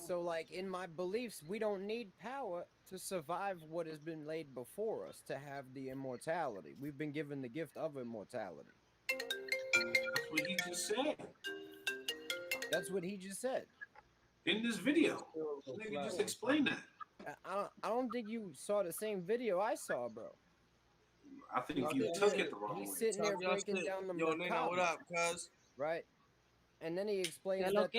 So, like, in my beliefs, we don't need power to survive what has been laid before us to have the immortality. We've been given the gift of immortality. That's what he just said. That's what he just said. In this video. Nigga just explained that. I don't think you saw the same video I saw, bro. I think you took it the wrong way. He's sitting there breaking down the Yo, Nina, what up, cuz? Right? And then he explains that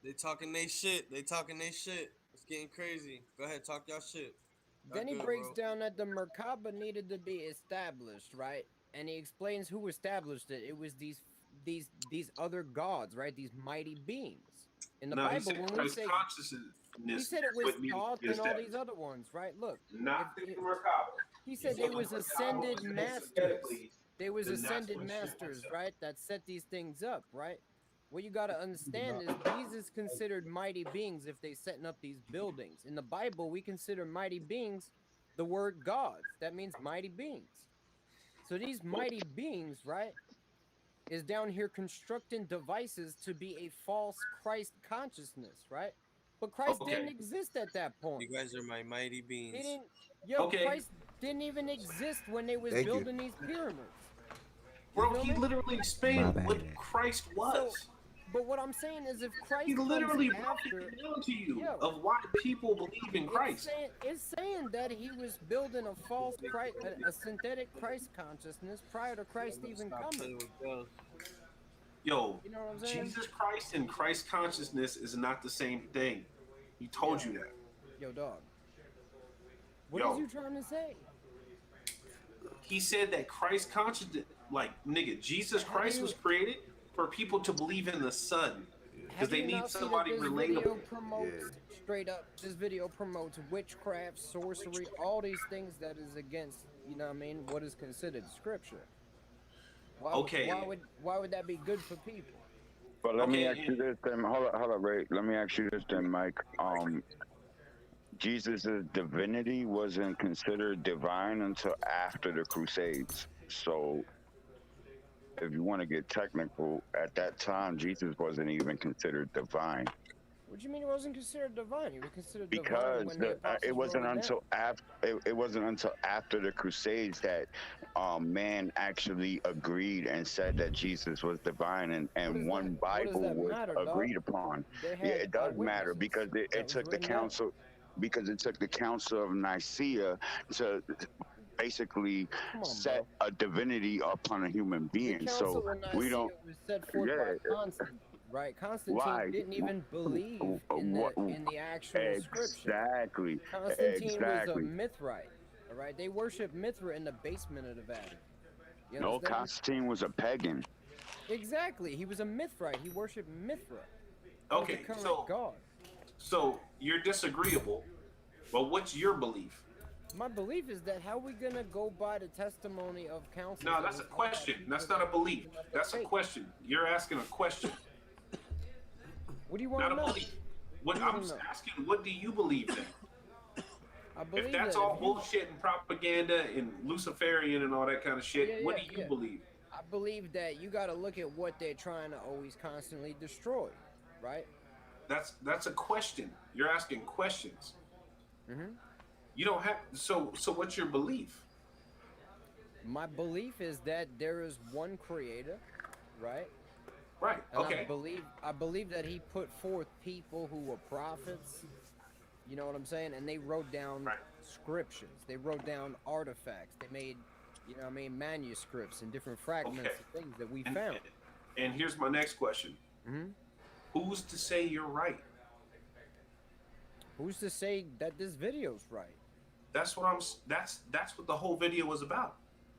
they talking they shit. They talking they shit. It's getting crazy. Go ahead, talk y'all shit. Then he breaks down that the Merkaba needed to be established, right? And he explains who established it. It was these other gods, right? These mighty beings. In the Bible, when we say he said it was Thoth and all these other ones, right? Look, not the Merkaba. He said they was ascended masters. They was ascended masters, right? That set these things up, right? What you gotta understand is these is considered mighty beings if they setting up these buildings. In the Bible, we consider mighty beings the word gods. That means mighty beings. So these mighty beings, right, is down here constructing devices to be a false Christ consciousness, right? But Christ didn't exist at that point. You guys are my mighty beings. He didn't. Christ didn't even exist when they was building these pyramids. Bro, he literally explained what Christ was. But what I'm saying is, if Christ he literally broke after, it down to you of why people believe in Christ. It's saying that he was building a false Christ, a synthetic Christ consciousness prior to Christ even coming. Yo, you know what I'm saying? Jesus Christ and Christ consciousness is not the same thing. He told you that. Yo, dog. What is you trying to say? He said that Christ consciousness, like, nigga, Jesus Christ was created for people to believe in the Son. Because they need somebody relatable. Straight up, this video promotes witchcraft, sorcery, all these things that is against, you know what I mean, what is considered scripture. Why would that be good for people? But let me ask you this then. Hold up, Ray. Let me ask you this then, Mike. Jesus' divinity wasn't considered divine until after the Crusades. So, if you want to get technical, at that time, Jesus wasn't even considered divine. What do you mean it wasn't considered divine? He was considered divine when it wasn't until after the Crusades that man actually agreed and said that Jesus was divine, and one Bible was agreed upon. Yeah, it does matter because it took the council. Because it took the Council of Nicaea to basically set a divinity upon a human being. So we don't. Was set forth by Constantine, right? Constantine didn't even believe in the actual scripture. Exactly. Constantine was a Mithrite. All right, they worship Mithra in the basement of the Vatican. No, Constantine was a pagan. Exactly, he was a Mithrite. He worshipped Mithra. Okay, so you're disagreeable, but what's your belief? My belief is that how we gonna go by the testimony of council? No, that's a question. That's not a belief. That's a question. You're asking a question. What do you want to know? Not a belief. What I'm asking, what do you believe then? I believe if that's all bullshit and propaganda and Luciferian and all that kind of shit, what do you believe? I believe that you got to look at what they're trying to always constantly destroy, right? That's a question. You're asking questions. Mm-hmm. You don't have so what's your belief? My belief is that there is one creator, right? Right. And okay. I believe that he put forth people who were prophets. You know what I'm saying? And they wrote down scriptures. They wrote down artifacts. They made, you know what I mean, manuscripts and different fragments of things that we found. And here's my next question. Mm-hmm. Who's to say you're right? Who's to say that this video's right? That's what that's what the whole video was about.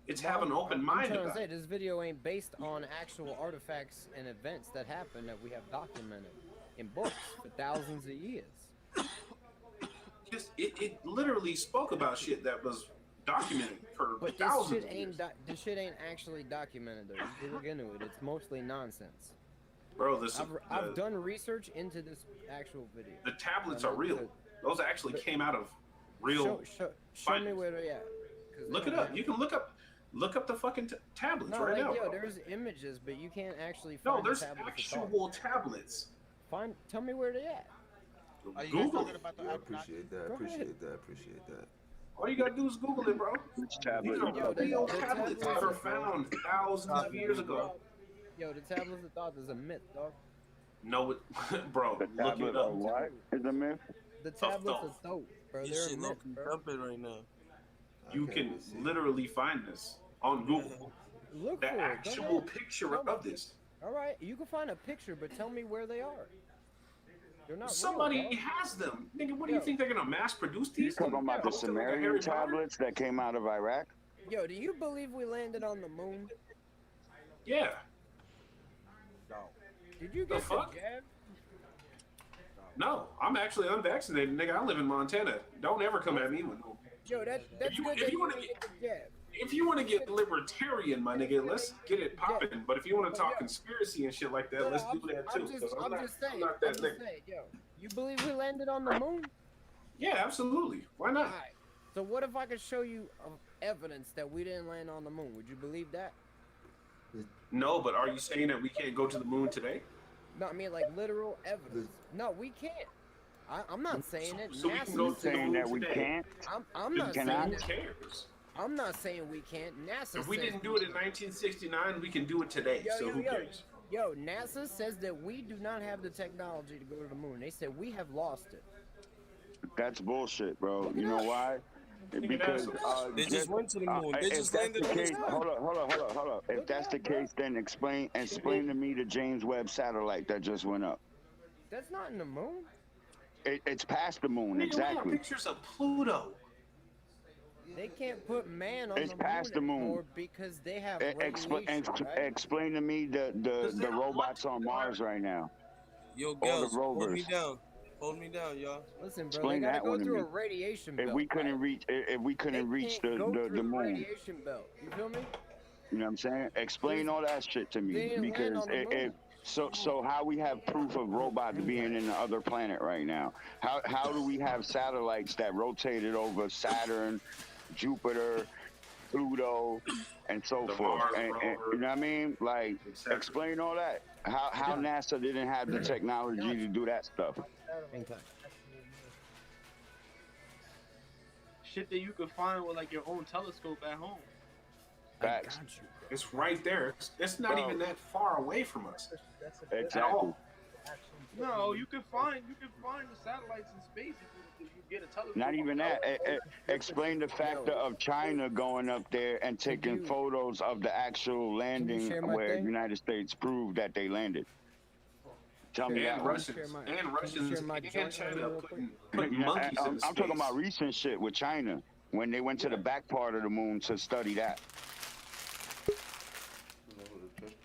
It's having an open I'm mind trying to about say it. this video ain't based on actual artifacts and events that happened that we have documented in books for thousands of years. Just it literally spoke about shit that was documented for But this thousands shit of years. this shit ain't actually documented though. You can look into it. It's mostly nonsense. Bro, listen, I've done research into this actual video. the tablets are real. Those actually came out of real. Show me where they at. Look it up. You can look up the fucking tablets No, right like, now. yo, Bro. there's images, but you can't actually No, find there's the tablets. actual tablets. Tell me where they at. Are you guys Google. talking about the Yeah, I appreciate that. Go ahead. Appreciate that. All you gotta do is Google it, bro. Which tablet? These are Yo, real the tablets that tablets are found thousands of years ago. Yo, the tablets of thought is a myth, dog. No, it, bro, The look tablet it up. of what is a myth? The tablets thought. of thought, bro. This They're a shit myth, low-key bro. jumping right now. You can literally find this on Google. Look The for it. actual picture of this. All right, you can find a picture, but tell me where they are. They're not Somebody real, dog. has them. Nigga, what do you think they're gonna mass produce You these? talking about the Sumerian tablets that came out of Iraq? Yo, do you believe we landed on the moon? Yeah. Did you The get the fuck? jab? No, I'm actually unvaccinated, nigga. I live in Montana. Don't ever come at me with no. Yo, that's If you- good if that you you wanna didn't get- get the jab. If you want to get libertarian, my nigga, let's get it popping. But if you want to talk conspiracy and shit like that, let's do that too. 'Cause I'm not- just saying. I'm not that nigga. Yo, you believe we landed on the moon? Yeah, absolutely. Why not? Alright. So what if I could show you evidence that we didn't land on the moon? Would you believe that? No, but are you saying that we can't go to the moon today? No, I mean like literal evidence. No, we can't. I'm not saying it. So we can NASA go You to the saying moon that we today. can't? I'm not saying cannot? Who that. cares? I'm not saying we can't. NASA If we says didn't do it in 1969, we can do it today. So who cares? Yo, NASA says that we do not have the technology to go to the moon. They said we have lost it. That's bullshit, bro. You know why? Because They just went to the moon. They if just that's landed the on the case, sun. hold up. If that's the case, then explain to me the James Webb satellite that just went up. That's not in the moon. It's past the moon, Nigga, we have exactly. pictures of Pluto. They can't put man on It's the past the moon moon. anymore because they have radiation, right? Explain to me the robots on Mars right now. Yo, All girls, the hold me rovers. down. Hold me down, y'all. Listen, bro, Explain they gotta that go one to through me. a radiation If belt. we couldn't reach, Can't go through the moon, radiation belt. You feel me? you know what I'm saying? Explain all that shit to They me, didn't land because on the moon. so how we have proof of robots being in the other planet right now? How do we have satellites that rotated over Saturn, Jupiter, Pluto, and so The forth? Mars And rover. you know what I mean? Like, explain all that. How NASA didn't have the technology to do that stuff? Shit that you could find with like your own telescope at home. Facts. It's right there. It's not even that far away from us. Exactly. No, you can find the satellites in space if you get a telescope. Not even that. Explain the factor of China going up there and taking photos of the actual landing share my where thing? United States proved that they landed. Tell me And that. Russians, and China putting monkeys in I'm space. talking about recent shit with China when they went to the back part of the moon to study that.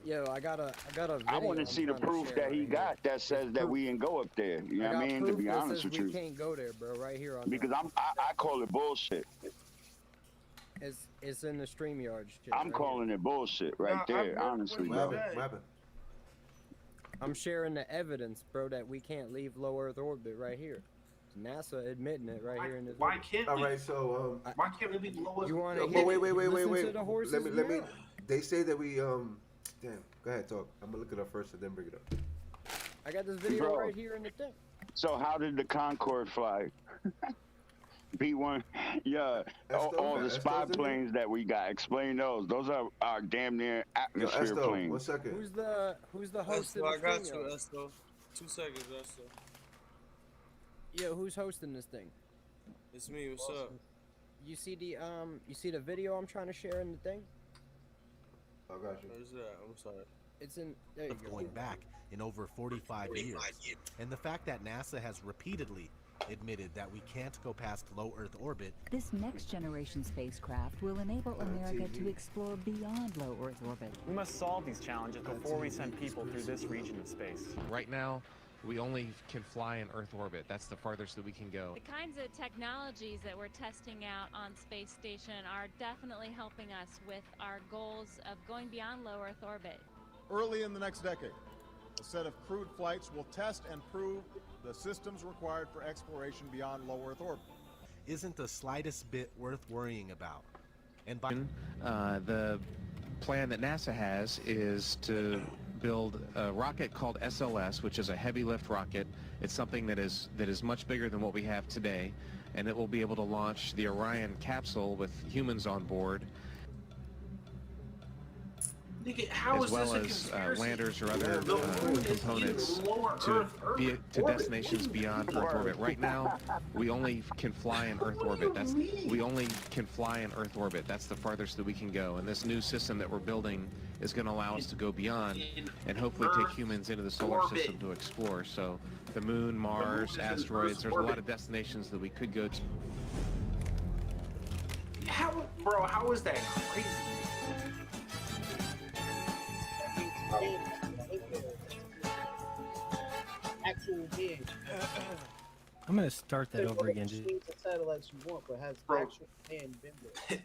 Yo, I got a video. I want to see the proof that he got that says that we didn't go up there. You know what I mean? To be honest with we you, can't go there, bro. Right here on. because I call it bullshit. It's in the StreamYard shit. I'm calling it bullshit right there, honestly. What happened? I'm sharing the evidence, bro, that we can't leave low Earth orbit right here. NASA admitting it right here in this. Why can't we? All right, so Why can't we leave low? You want to but wait. To the horse's Let me. mouth. They say that we Damn. Go ahead, talk. I'm gonna look it up first and then bring it up. I got this video Bro. right here in the thing. So how did the Concorde fly? B1, yeah, all the spy planes that we got. Explain those. Those are damn near atmosphere planes. 1 second. Who's the host Esto, of I this got thing? you, yo? Esto. 2 seconds, Esto. Yo, who's hosting this thing? It's me. What's up? You see the video I'm trying to share in the thing? I got you. Where's that? I'm sorry. It's in there. You Of go. going back in over 45 years, and the fact that NASA has repeatedly admitted that we can't go past low Earth orbit. This next generation spacecraft will enable America to explore beyond low Earth orbit. We must solve these challenges before we send people through this region of space. Right now, we only can fly in Earth orbit. That's the farthest that we can go. The kinds of technologies that we're testing out on Space Station are definitely helping us with our goals of going beyond low Earth orbit. Early in the next decade, a set of crewed flights will test and prove the systems required for exploration beyond low Earth orbit. Isn't the slightest bit worth worrying about. And by the plan that NASA has is to build a rocket called SLS, which is a heavy lift rocket. It's something that is much bigger than what we have today, and it will be able to launch the Orion capsule with humans on board, How as is well this a as conspiracy? landers or other The moon is components in lower to Earth to orbit. destinations beyond Earth orbit. Right now, we only can fly in Earth orbit. That's the farthest that we can go. And this new system that we're building is going to allow us to go beyond and hopefully take humans into the solar system to explore. So the moon, Mars, asteroids, there's a lot of destinations that we could go to. How is that crazy? Actual being. I'm gonna start that over again, dude. The satellites you want, but has Bro. actual man been there?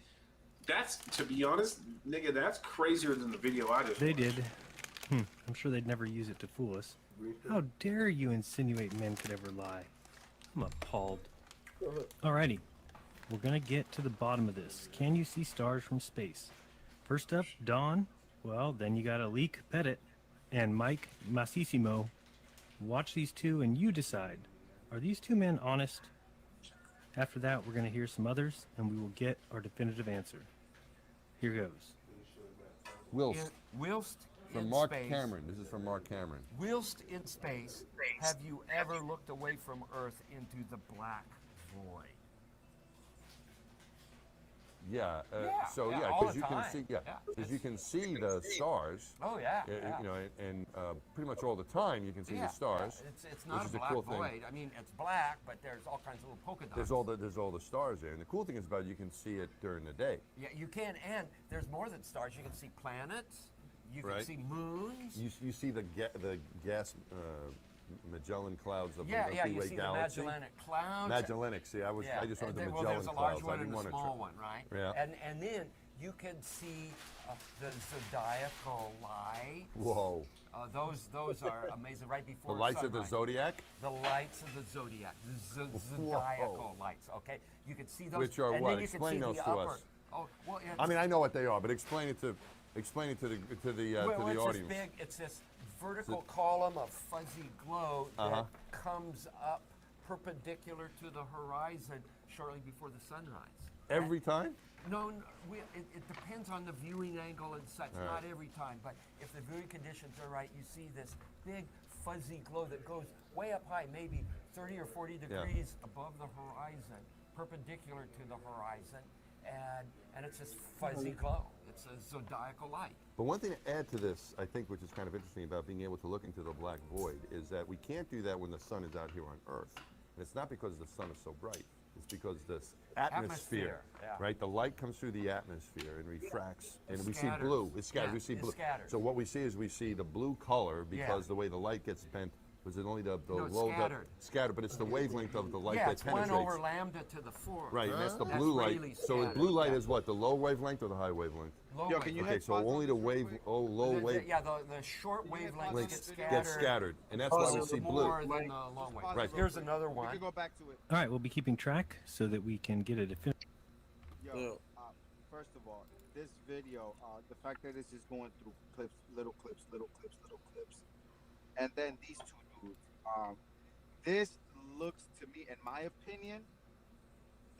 That's, to be honest, nigga, that's crazier than the video I just They watched. did. I'm sure they'd never use it to fool us. How dare you insinuate men could ever lie? I'm appalled. Alrighty, we're gonna get to the bottom of this. Can you see stars from space? First up, Dawn. Well, then you got Alik Pettit and Mike Massissimo. Watch these two and you decide. Are these two men honest? After that, we're going to hear some others and we will get our definitive answer. Here goes. Whilst from in Mark space, Cameron. This is from Mark Cameron. Whilst in space, have you ever looked away from Earth into the black void? Yeah. All because the you can time. see. Yeah. Because you can see the stars. Oh yeah. You know, and pretty much all the time you can see the stars. It's not which a is black cool void. thing. I mean, it's black, but there's all kinds of little polka dots. There's all the stars there, and the cool thing is about it, you can see it during the day. Yeah, you can, and there's more than stars. You can see planets. You can Right. see moons. You see the gas Magellan clouds of the You Milky Way see galaxy. the Magellanic Clouds. Magellanic. See, I just wanted the Well, Magellan there's a large clouds. one I didn't and a want to. small one, right? Yeah. And then you can see the zodiacal light. Whoa. Those are amazing. Right before The lights of the sunrise. zodiac. The lights of the zodiac. The zodiacal lights. Okay, you can see those. Which are and what? Then you Explain can see those the to upper. us. Oh well. I mean, I know what they are, but explain it to the Well, audience. It's this vertical column of fuzzy glow that comes up perpendicular to the horizon shortly before the sunrise. Every time? No, it depends on the viewing angle and such. All right. Not every time, but if the viewing conditions are right, you see this big fuzzy glow that goes way up high, maybe 30 or 40 degrees above the horizon, perpendicular to the horizon, and it's this fuzzy glow. It's a zodiacal light. But one thing to add to this, I think, which is kind of interesting about being able to look into the black void, is that we can't do that when the sun is out here on Earth. And it's not because the sun is so bright. It's because this atmosphere, right? The light comes through the atmosphere and refracts, and we see blue. It's scattered. We see blue. Scattered. So what we see is we see the blue color because the way the light gets bent. Was it only the low scattered? But it's the wavelength of the light that penetrates. Yeah, it's 1 over lambda to the 4. Right, and that's the blue light. Really So the blue light is what? The low wavelength or the high wavelength? Low wavelength. Okay, so only the low wave. Yeah, the short wavelengths get scattered, and that's why we see blue. More than the long wave. Right. Here's another one. We can go back to it. All right, we'll be keeping track so that we can get a definitive. Yo, first of all, this video, the fact that this is going through little clips, and then these two dudes, this looks to me, in my opinion,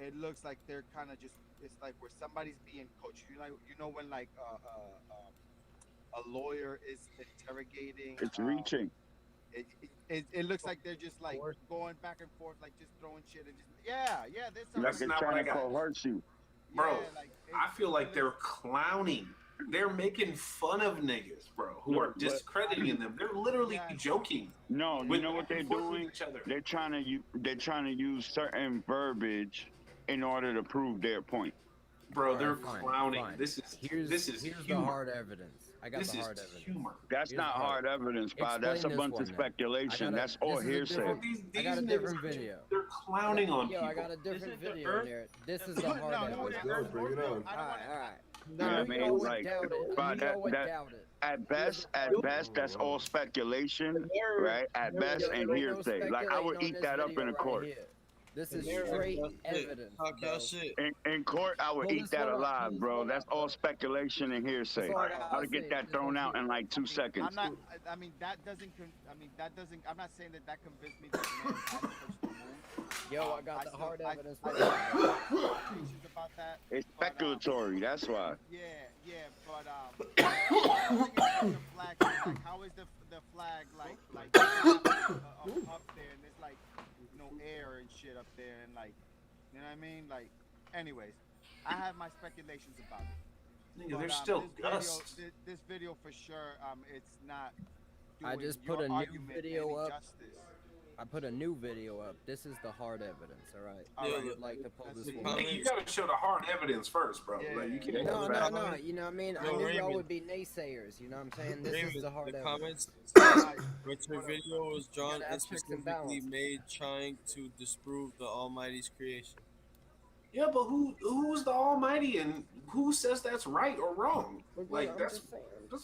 it looks like they're kind of just, it's like where somebody's being coached. You know when like a lawyer is interrogating. It's reaching. It looks like they're just like going back and forth, like just throwing shit and just That's not what I got. Bro, I feel like they're clowning they're making fun of niggas, bro, who are discrediting them. They're literally joking. No, you know what they're back and forth with doing? each other. They're trying to use certain verbiage in order to prove their point. Bro, they're Fine, clowning. fine. This is here's humor. the hard evidence. I got This the is hard evidence. humor. That's Here's not the hard evidence, Bob. That's a Explain bunch this of one, then. speculation. That's all this is a hearsay. different- I got a different video. They're clowning on Yo, people. I got a different Isn't the video Earth- in there. This is the hard evidence. Go, bring it on. All right. You know what I You know mean? what Like, doubt it. but You know what that doubt it. at best, that's all speculation, right? At best, and hearsay. Like, I would eat that up in a court. This is straight evidence. Talk your shit. In court, I would Hold eat this that one up, alive, hold this bro. one That's all speculation and hearsay. I would get that thrown out in like 2 seconds. I'm not. I mean, that doesn't. That doesn't. I'm not saying that convinced me that man had to touch the moon. Yo, I got the hard evidence. I about that. It's speculatory. That's why. Yeah, but the flag, like, how is the flag like up there and there's like no air and shit up there and like, you know what I mean? Like, anyways, I have my speculations about it. Nigga, there's still dust. This video for sure, it's not. I just put a new video up. I put a new video up. This is the hard evidence, all right? I would like to pull this one. Nigga, you gotta show the hard evidence first, bro. Like, you can't No, you know what I mean? I knew y'all would be naysayers, you know what I'm saying? This is the hard evidence. Which your video was drawn and specifically made trying to disprove the Almighty's creation. Yeah, but who's the Almighty and who says that's right or wrong? Like, that's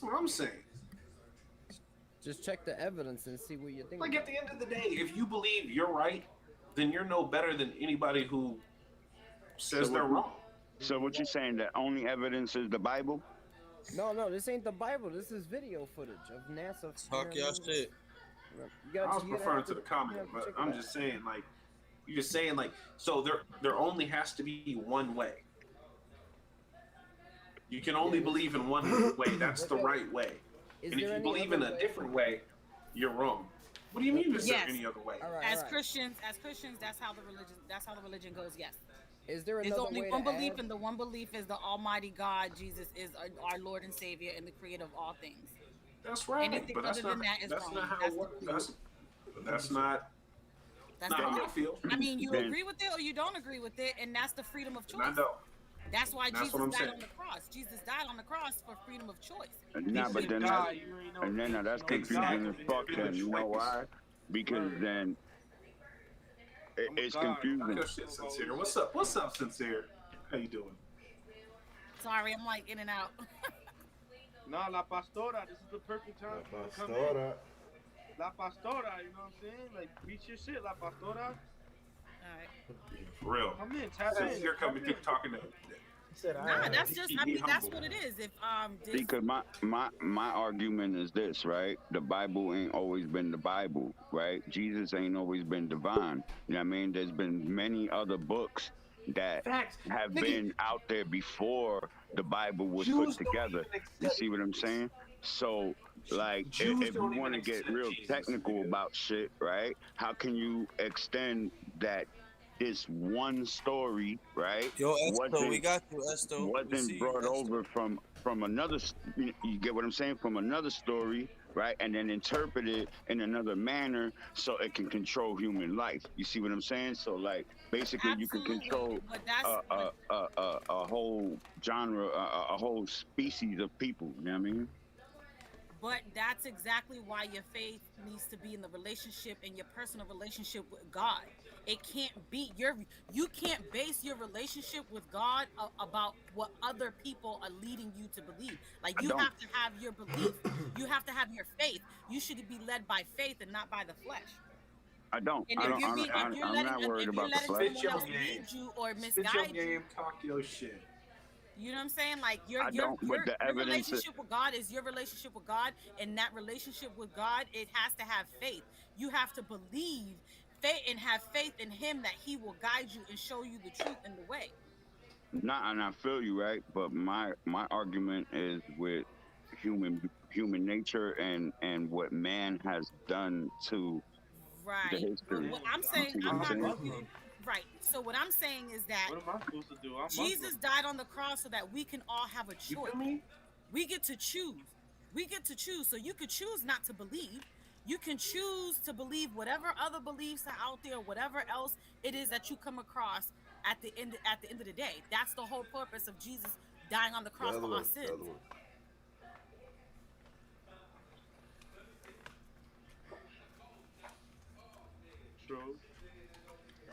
what I'm saying. Just check the evidence and see what you think. Like, at the end of the day, if you believe you're right, then you're no better than anybody who says they're wrong. So what you saying, that only evidence is the Bible? No, this ain't the Bible. This is video footage of NASA. Talk your shit. I was referring to the comment, but I'm just saying, like, you're just saying, like, so there only has to be one way. You can only believe in one way. That's the right way. And if you believe in a different way, you're wrong. What do you mean? Is there any other way? As Christians, that's how the religion goes. Yes. Is there There's another only way one to belief, add? and the one belief is the Almighty God. Jesus is our Lord and Savior and the Creator of all things. That's right. Anything But other that's than not, that is that's wrong. not how That's it works. the That's not how I feel. I mean, you Then- agree with it or you don't agree with it, and that's the freedom of choice. I know. That's why That's Jesus what I'm died saying. on the cross. Jesus died on the cross for freedom of choice. Nah, but then that's confusing as fuck. Then you know why? Because then it's confusing. Sincere. What's up? What's up, Sincere? How you doing? Sorry, I'm like in and out. Nah, La Pastora, this is the perfect time La to come in. Pastora. La Pastora, you know what I'm saying? Like, preach your shit, La Pastora. For real. Come in, tap in. Sincere coming through talking to. Nah, that's just. I mean, that's what it is. If Because my argument is this, right? The Bible ain't always been the Bible, right? Jesus ain't always been divine. You know what I mean? There's been many other books that have been out there before the Bible was put together. You see what I'm saying? So, like, if you want to get real technical about shit, right? How can you extend that this one story, right? Yo, Esto, we got you, Esto. Wasn't brought over from another. You get what I'm saying? From another story, right? And then interpreted in another manner so it can control human life. You see what I'm saying? So, like, basically, you can control a whole genre, a whole species of people. You know what I mean? But that's exactly why your faith needs to be in the relationship, in your personal relationship with God. It can't be you can't base your relationship with God about what other people are leading you to believe. Like, you have to have your belief. You have to have your faith. You should be led by faith and not by the flesh. I don't. And I'm not worried about the flesh. Someone else lead you or misguide you, talk your shit. you know what I'm saying? Like, your relationship with God is your relationship with God, and that relationship with God, it has to have faith. You have to believe faith and have faith in Him that He will guide you and show you the truth and the way. Nah, and I feel you, right? But my argument is with human nature and what man has done to the history. What I'm saying, I'm not right. So what I'm saying is that What am I supposed to do? Jesus died on the cross so that we can all have a choice. We get to choose. We get to choose. So you could choose not to believe. You can choose to believe whatever other beliefs are out there, whatever else it is that you come across at the end of the day. That's the whole purpose of Jesus dying on the The cross other for our one. The sins. other one. True.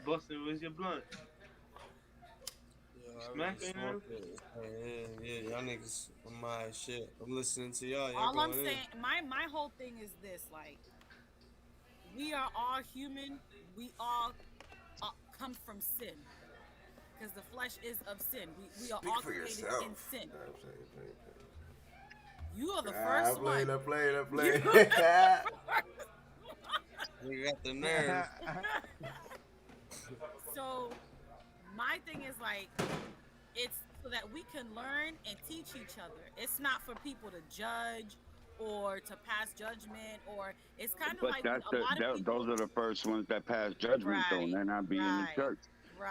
Bustin', where's your blunt? Yeah, I already Smacking him? smoked it. Yeah, y'all niggas on my shit. I'm listening to y'all. Y'all All I'm going in. saying, my whole thing is this: like, we are all human. We all come from sin, because the flesh is of sin. We are Speak all for created yourself. in sin. Nah, I'm saying. You are the I first played. one. I played. I You played. are the first one. We got the nerve. So my thing is like, it's so that we can learn and teach each other. It's not for people to judge or to pass judgment, or it's kind of But like when a lot of people. those are the first ones that pass judgment, though, and Right, they're not be in the right, church.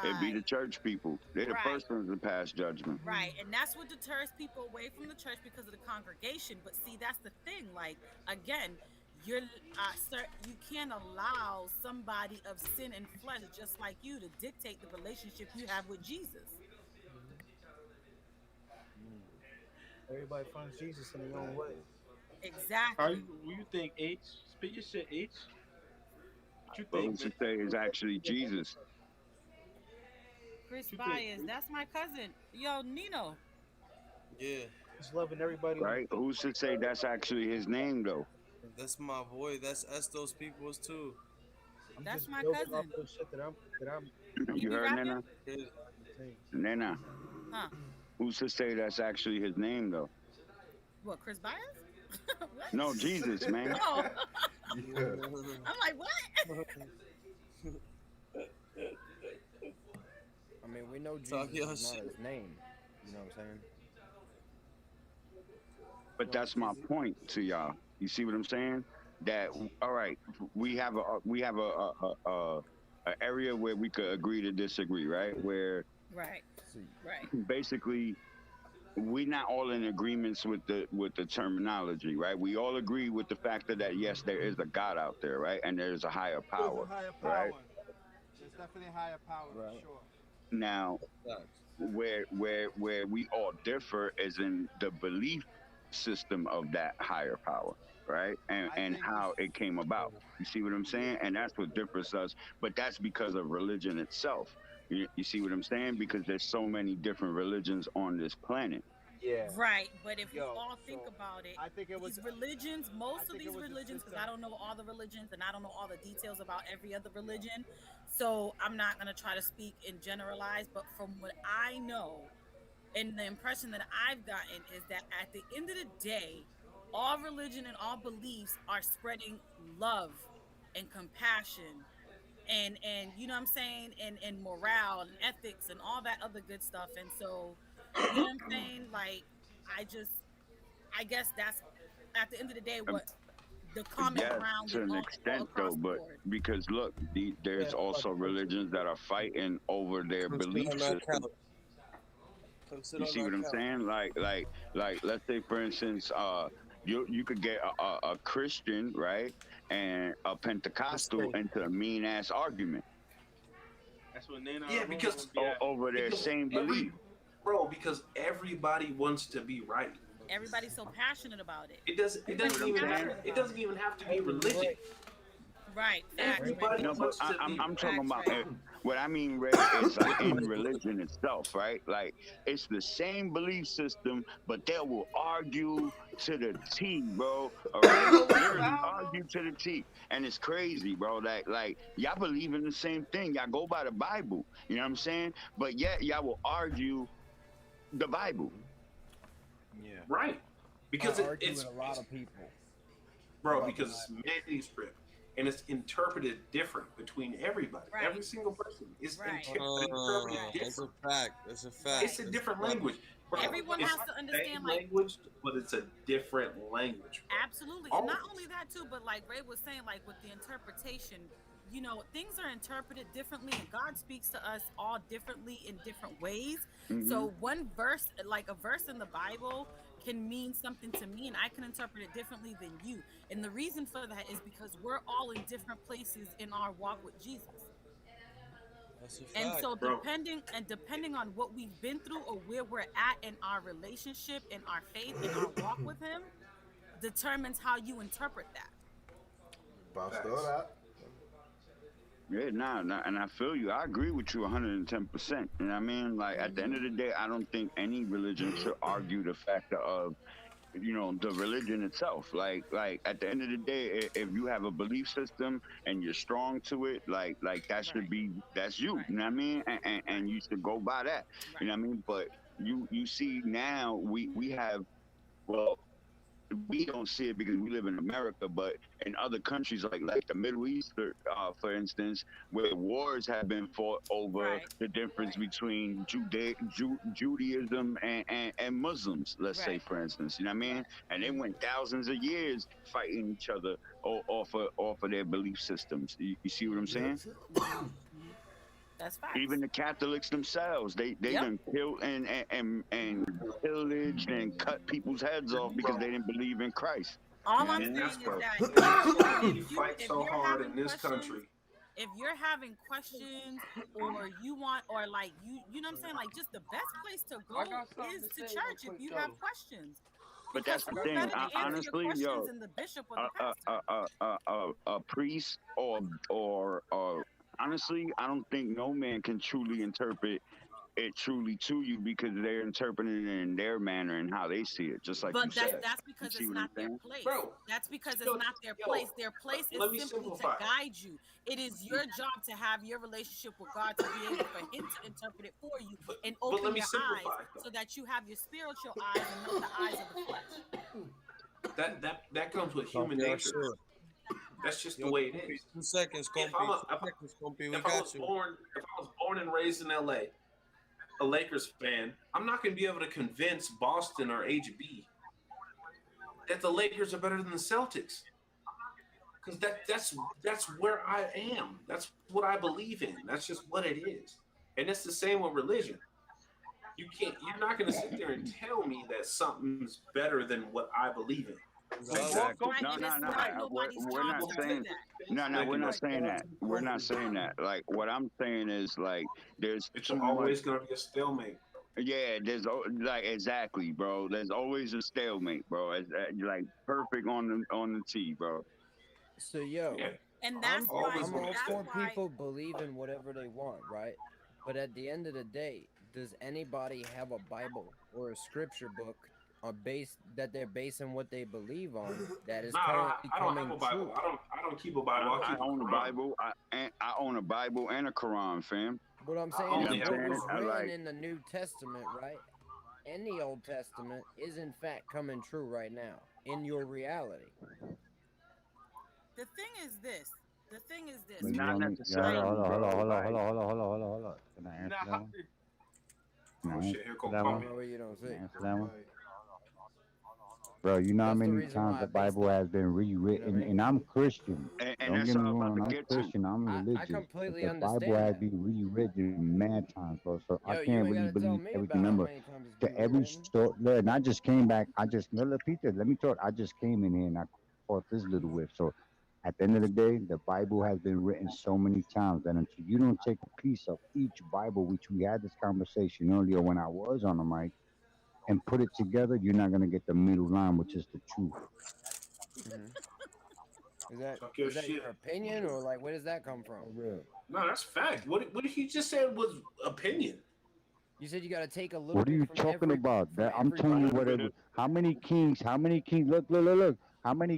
It'd be right, the church people. They're the right. first ones to pass judgment. Right, and that's what deters people away from the church, because of the congregation. But see, that's the thing. Like, again, you're sir, you can't allow somebody of sin and flesh just like you to dictate the relationship you have with Jesus. Everybody finds Jesus in their own way. How Exactly. you think, H? Spit your shit, H. What you But think, who's man? to say it's actually Jesus, Chris What you think? Bias, that's my cousin. Yo, Nino. Yeah, He's loving everybody on right? Who's to say that's actually his name, though? that's my boy. That's those people's too. I'm That's just my building off cousin. of the shit that I'm He You be heard, rapping? Nena? Yeah. saying. Nena. Huh? Who's to say that's actually his name, though? What, Chris Bias? What? No, Jesus, man. Oh. Yeah. I'm like, what? I mean, we know Talk Jesus your is not shit. his name. You know what I'm saying? But that's my point to y'all. You see what I'm saying? That all right, we have a area where we could agree to disagree, right? Where Right, right. basically we're not all in agreements with the terminology, right? We all agree with the fact that yes, there is a God out there, right? And there's a higher There's power, a higher right? power. There's definitely a higher power for sure. Now, where we all differ is in the belief system of that higher power, right? And how it came about. You see what I'm saying? And that's what differs us. But that's because of religion itself. You see what I'm saying? Because there's so many different religions on this planet. Yeah. Right, but if we Yo, all think so about it, I think it was these religions, most of think these it was a religions, because system. I don't know all the religions and I don't know all the details about every other religion, so I'm not going to try to speak and generalize, but from what I know and the impression that I've gotten is that at the end of the day, all religion and all beliefs are spreading love and compassion and you know what I'm saying, and morale and ethics and all that other good stuff. And so, you know what I'm saying, like, I guess that's at the end of the day what the common Yes, ground to in an all extent, across though, the but board. because look, there's also religions that are fighting over their Come sit belief on that system. couch. Come sit You on see that what I'm couch. saying? Like, let's say, for instance, you could get a Christian, right, and a Pentecostal into a mean ass argument That's what Nana Yeah, Aruma because gonna be at. over their same belief. Because everybody wants to be right. Everybody's so passionate about it. It doesn't even have to be religion. Right. Everybody No, but wants to be I'm talking right. about what I mean, Ray, is like in religion itself, right? Like it's the same belief system, but they will argue to the T, bro. All right, literally argue to the T, and it's crazy, bro. That like y'all believe in the same thing, y'all go by the Bible, you know what I'm saying? But yet y'all will argue the Bible. Yeah. Right. Because I argue it's with a lot of people. bro, because it's manuscript and it's interpreted different between everybody. Right. Every single person is interpreted That's a different. fact. That's a fact. It's a different language. Bro, Everyone it's has to the understand, same like, language, but it's a different language. Bro. absolutely. And not only that too, but like Ray was saying, like with the interpretation, you know, things are interpreted differently and God speaks to us all differently in different ways. Mhm. So one verse, like a verse in the Bible, can mean something to me, and I can interpret it differently than you. And the reason for that is because we're all in different places in our walk with Jesus. That's a And fact, so bro. depending on what we've been through or where we're at in our relationship, in our faith, in our walk with him, determines how you interpret that. Bounce that. Yeah, nah, and I feel you. I agree with you 110%. You know what I mean? Like, at the end of the day, I don't think any religion should argue the factor of, the religion itself. Like at the end of the day, if you have a belief system and you're strong to it, like that should be, that's you. You know what I mean? And you should go by that. You know what I mean? But you see now we have, well, we don't see it because we live in America, but in other countries like the Middle East, for instance, where wars have been fought over the difference between Judaism and Muslims, let's say, for instance, you know what I mean? And they went thousands of years fighting each other off of their belief systems. You see what I'm saying? That's facts. Even the Catholics themselves, they done killed and pillaged and cut people's heads off because they didn't believe in Christ. All I'm saying is that we fight so hard in this country. If you're having questions or you want, or like you know what I'm saying, like just the best place to go is to church if you have questions. But that's the thing. Honestly, yo, than the bishop or the pastor. a priest or honestly, I don't think no man can truly interpret it truly to you because they're interpreting it in their manner and how they see it, just like you said. That's because it's not their place. Bro, that's because it's not their place. Their place is simply to guide you. It is your job to have your relationship with God to be able for him to interpret it for you and open your eyes so that you have your spiritual eyes and not the eyes of the flesh. That comes with human nature. That's just the way it is. 2 seconds, If I was born and raised in LA, a Lakers fan, I'm not going to be able to convince Boston or HB that the Lakers are better than the Celtics, because that's where I am. That's what I believe in. That's just what it is, and it's the same with religion. You're not going to sit there and tell me that something's better than what I believe in. Exactly. No. We're not saying. No, we're not saying that. We're not saying that. Like, what I'm saying is, like, there's. It's always going to be a stalemate. Yeah, there's like exactly, bro. There's always a stalemate, bro. It's like perfect on the tee, bro. So and that's why I'm all for people believe in whatever they want, right? But at the end of the day, does anybody have a Bible or a scripture book that they're basing what they believe on that is currently I don't have a Bible. I don't keep a Bible. I own a Bible. I own a Bible and a Quran, fam. What I'm saying is what was written in the New Testament, right? And the Old Testament is in fact coming true right now in your reality. The thing is this. Not necessarily. Hold on. Can I answer that one? Oh shit, here go Tommy. You don't say. Answer that one? Bro, you know how many times the Bible has been rewritten, and I'm Christian. Don't get me wrong, I'm Christian, I'm religious. I completely the understand Bible has been rewritten mad times, bro. So I can't really believe everything. Remember, to every story, and I just came back. Peter, let me talk. I just came in here and I caught this little whiff. So at the end of the day, the Bible has been written so many times that until you don't take a piece of each Bible, which we had this conversation earlier when I was on the mic, and put it together, you're not gonna get the middle line, which is the truth. Is that your opinion, or like where does that come from? No, that's fact. What he just said was opinion. You said you got to take a little. What are you talking about? That I'm telling you whatever. How many kings? Look. How many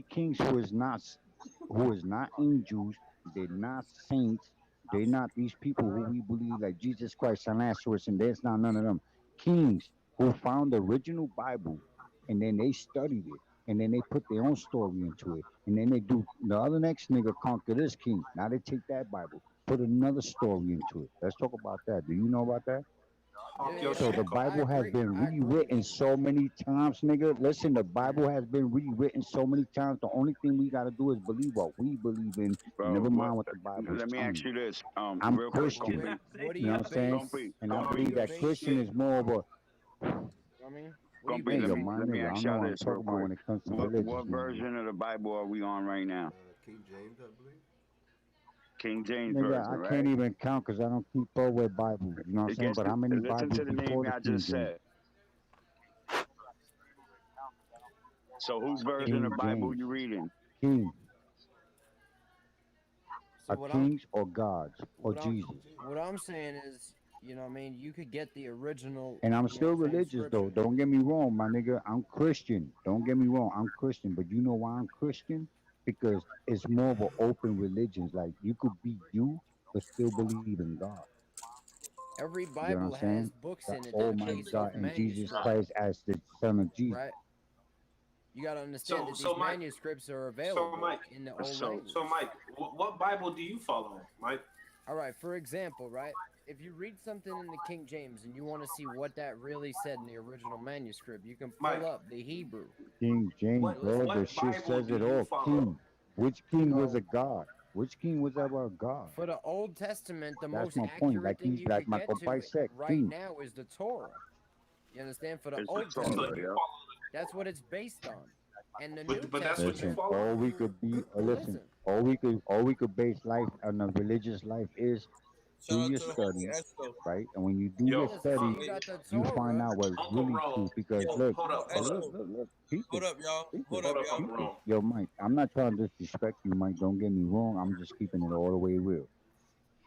kings who is not angels? They're not saints. They're not these people who we believe like Jesus Christ and Lazarus, and there's not none of them kings who found the original Bible, and then they studied it, and then they put their own story into it, and then they do the other next nigga conquer this king. Now they take that Bible, put another story into it. Let's talk about that. Do you know about that? So the Bible has been rewritten so many times, nigga. Listen, the Bible has been rewritten so many times. The only thing we gotta do is believe what we believe in. Bro, never mind what the Bible is. Let me ask you this. I'm real Christian. Quick, You know what I'm saying? And I believe that Christian is more of a. I mean, Grumpy, basing let me it? ask I know y'all what I'm this real talking about quick. when it comes to What religious, man. version of the Bible are we on right now? King James, I believe. King James Nigga, version, I right? can't even count because I don't keep up with Bibles. You know what I'm saying? But how many Listen Bibles to the before name the I King just James? said. So whose version King of Bible James. you reading? King. So A what kings or gods or what I'm Jesus. what I'm saying is, you know what I mean, you could get the original, And I'm you know still what I'm saying, religious though. scripture. Don't get me wrong, my nigga. I'm Christian. Don't get me wrong. I'm Christian. But you know why I'm Christian? Because it's more of an open religion. Like you could be you, but still believe in God. Every You know what I'm Bible has saying? books The in it that are Almighty based God off and Jesus manuscript, Christ as the Son of Jesus. right? You got to understand that So these Mike, manuscripts are so available Mike, in the old so language. Mike, what Bible do you follow, Mike? All right, for example, right? If you read something in the King James and you want to see what that really said in the original manuscript, you can pull Mike, up the Hebrew. King James, You bro, listen. the what shit Bible says do it you all. follow? King. Which king was a So god? Which king was ever a god? for the Old Testament, the That's most my point. accurate thing you Like could my get compadre to said, right king. now is the Torah. You understand? For the It's the Old So Torah, Testament, you yeah. follow, that's what it's based on. And the New but that's what you Listen, Testament, follow. all we could be listen, listen. all we could base life on a religious life is Shout do out your to the homie studies, Esco. right? And when you do your Yo, Listen, so studies, you got the you find Torah. out what's Uncle really true. Rome. Because Yo, look, yo, but look, Esco. peep Hold this, up, y'all. peep this, Hold up, y'all. peep Uncle this. Rome. Yo, Mike, I'm not trying to disrespect you, Mike. Don't get me wrong. I'm just keeping it all the way real.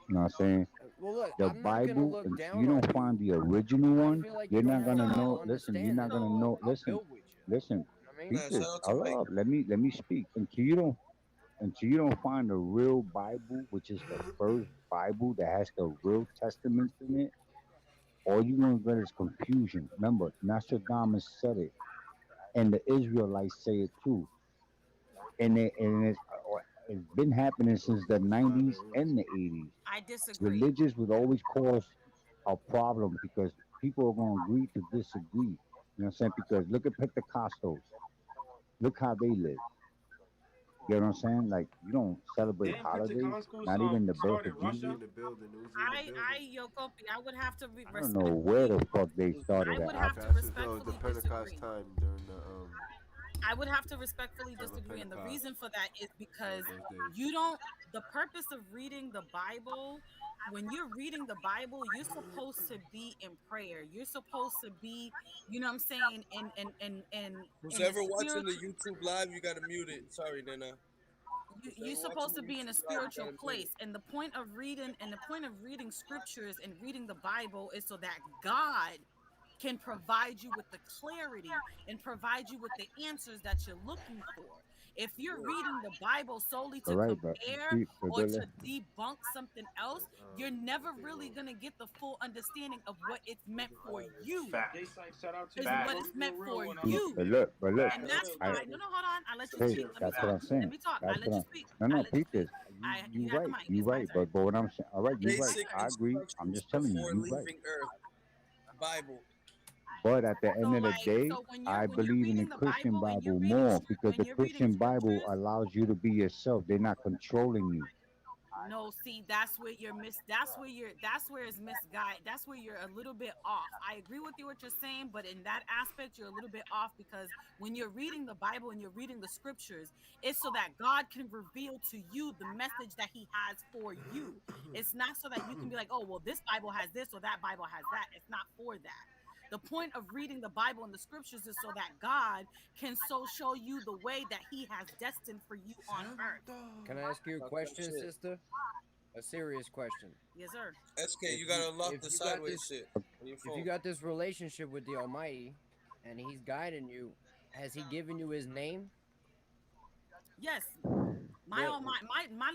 You know what I'm saying? Well, look, The I'm not gonna Bible, look until down you on don't you. find the original I one, feel like you're you don't not have gonna the know. full So, Listen, you're not understanding. gonna so know. I'll Listen, build with you. listen. You know what I mean? Peep Nah, this. shout out to Hold Mike. up. Let me speak. Until you don't find the real Bible, which is the first Bible that has the real testaments in it, all you're gonna get is confusion. Remember, Nostradamus said it, and the Israelites say it too, it's been happening since the '90s and the '80s. I disagree. Religious would always cause a problem because people are gonna agree to disagree. You know what I'm saying? Because look at Pentecostals. Look how they live. You know what I'm saying? Like you don't celebrate Didn't holidays, Pentecostals not even the birth start in of Uzi Jesus. Russia? in the building. Uzi in the building. Yo, Kopi, I would have to I don't know where respectfully, the fuck they I started at. would Nah, have to Pastor, no, the respectfully Pentecost disagree. time during the I would have to respectfully time of disagree. And the Pentecost. reason for that is because Those days. you don't, the purpose of reading the Bible, when you're reading the Bible, you're supposed to be in prayer. You're supposed to be, you know what I'm saying, Who's in a ever watching the spiritual, YouTube live, you gotta mute it. Sorry, Nana. Who's you're ever watching supposed the to be in a YouTube live, you spiritual gotta mute it. place. And the point of reading scriptures and reading the Bible is so that God can provide you with the clarity and provide you with the answers that you're looking for. If you're reading the Bible solely All to right, but compare or good to lesson. debunk something else, you're never really going to get the full understanding of what it's meant for you. Jay Sykes, shout out to Is you, what bro. it's You meant real real for one. I love you, you. baby. But look, And For that's real, I why, baby. no, hold on. I let you hey, speak. Let me that's talk. what I'm Let saying. me talk. I That's let what you I'm. speak. No, I let you Peep this. speak. You You got the right. mic. You It's my right. turn. But what I'm saying. All right, you It's right. my Basic turn. I agree. I'm instructions just telling you. before You right. leaving Earth. Bible. But at the So end of the like, day, so I when you're believe in the reading the Christian Bible and you're Bible reading more because when the you're reading Christian Bible scriptures, allows you to be yourself. They're not controlling you. no, see, that's where you're that's where it's misguided. That's where you're a little bit off. I agree with you what you're saying, but in that aspect, you're a little bit off because when you're reading the Bible and you're reading the scriptures, it's so that God can reveal to you the message that He has for you. It's not so that you can be like, oh, well, this Bible has this or that Bible has that. It's not for that. The point of reading the Bible and the scriptures is so that God can so show you the way that He has destined for you on earth. Can I ask you a Talk that question, shit. sister? A serious question. Yes, sir. SK, you gotta unlock If the you got sideways this shit on your if you phone. got this relationship with the Almighty and He's guiding you, has He given you His name? Yes, my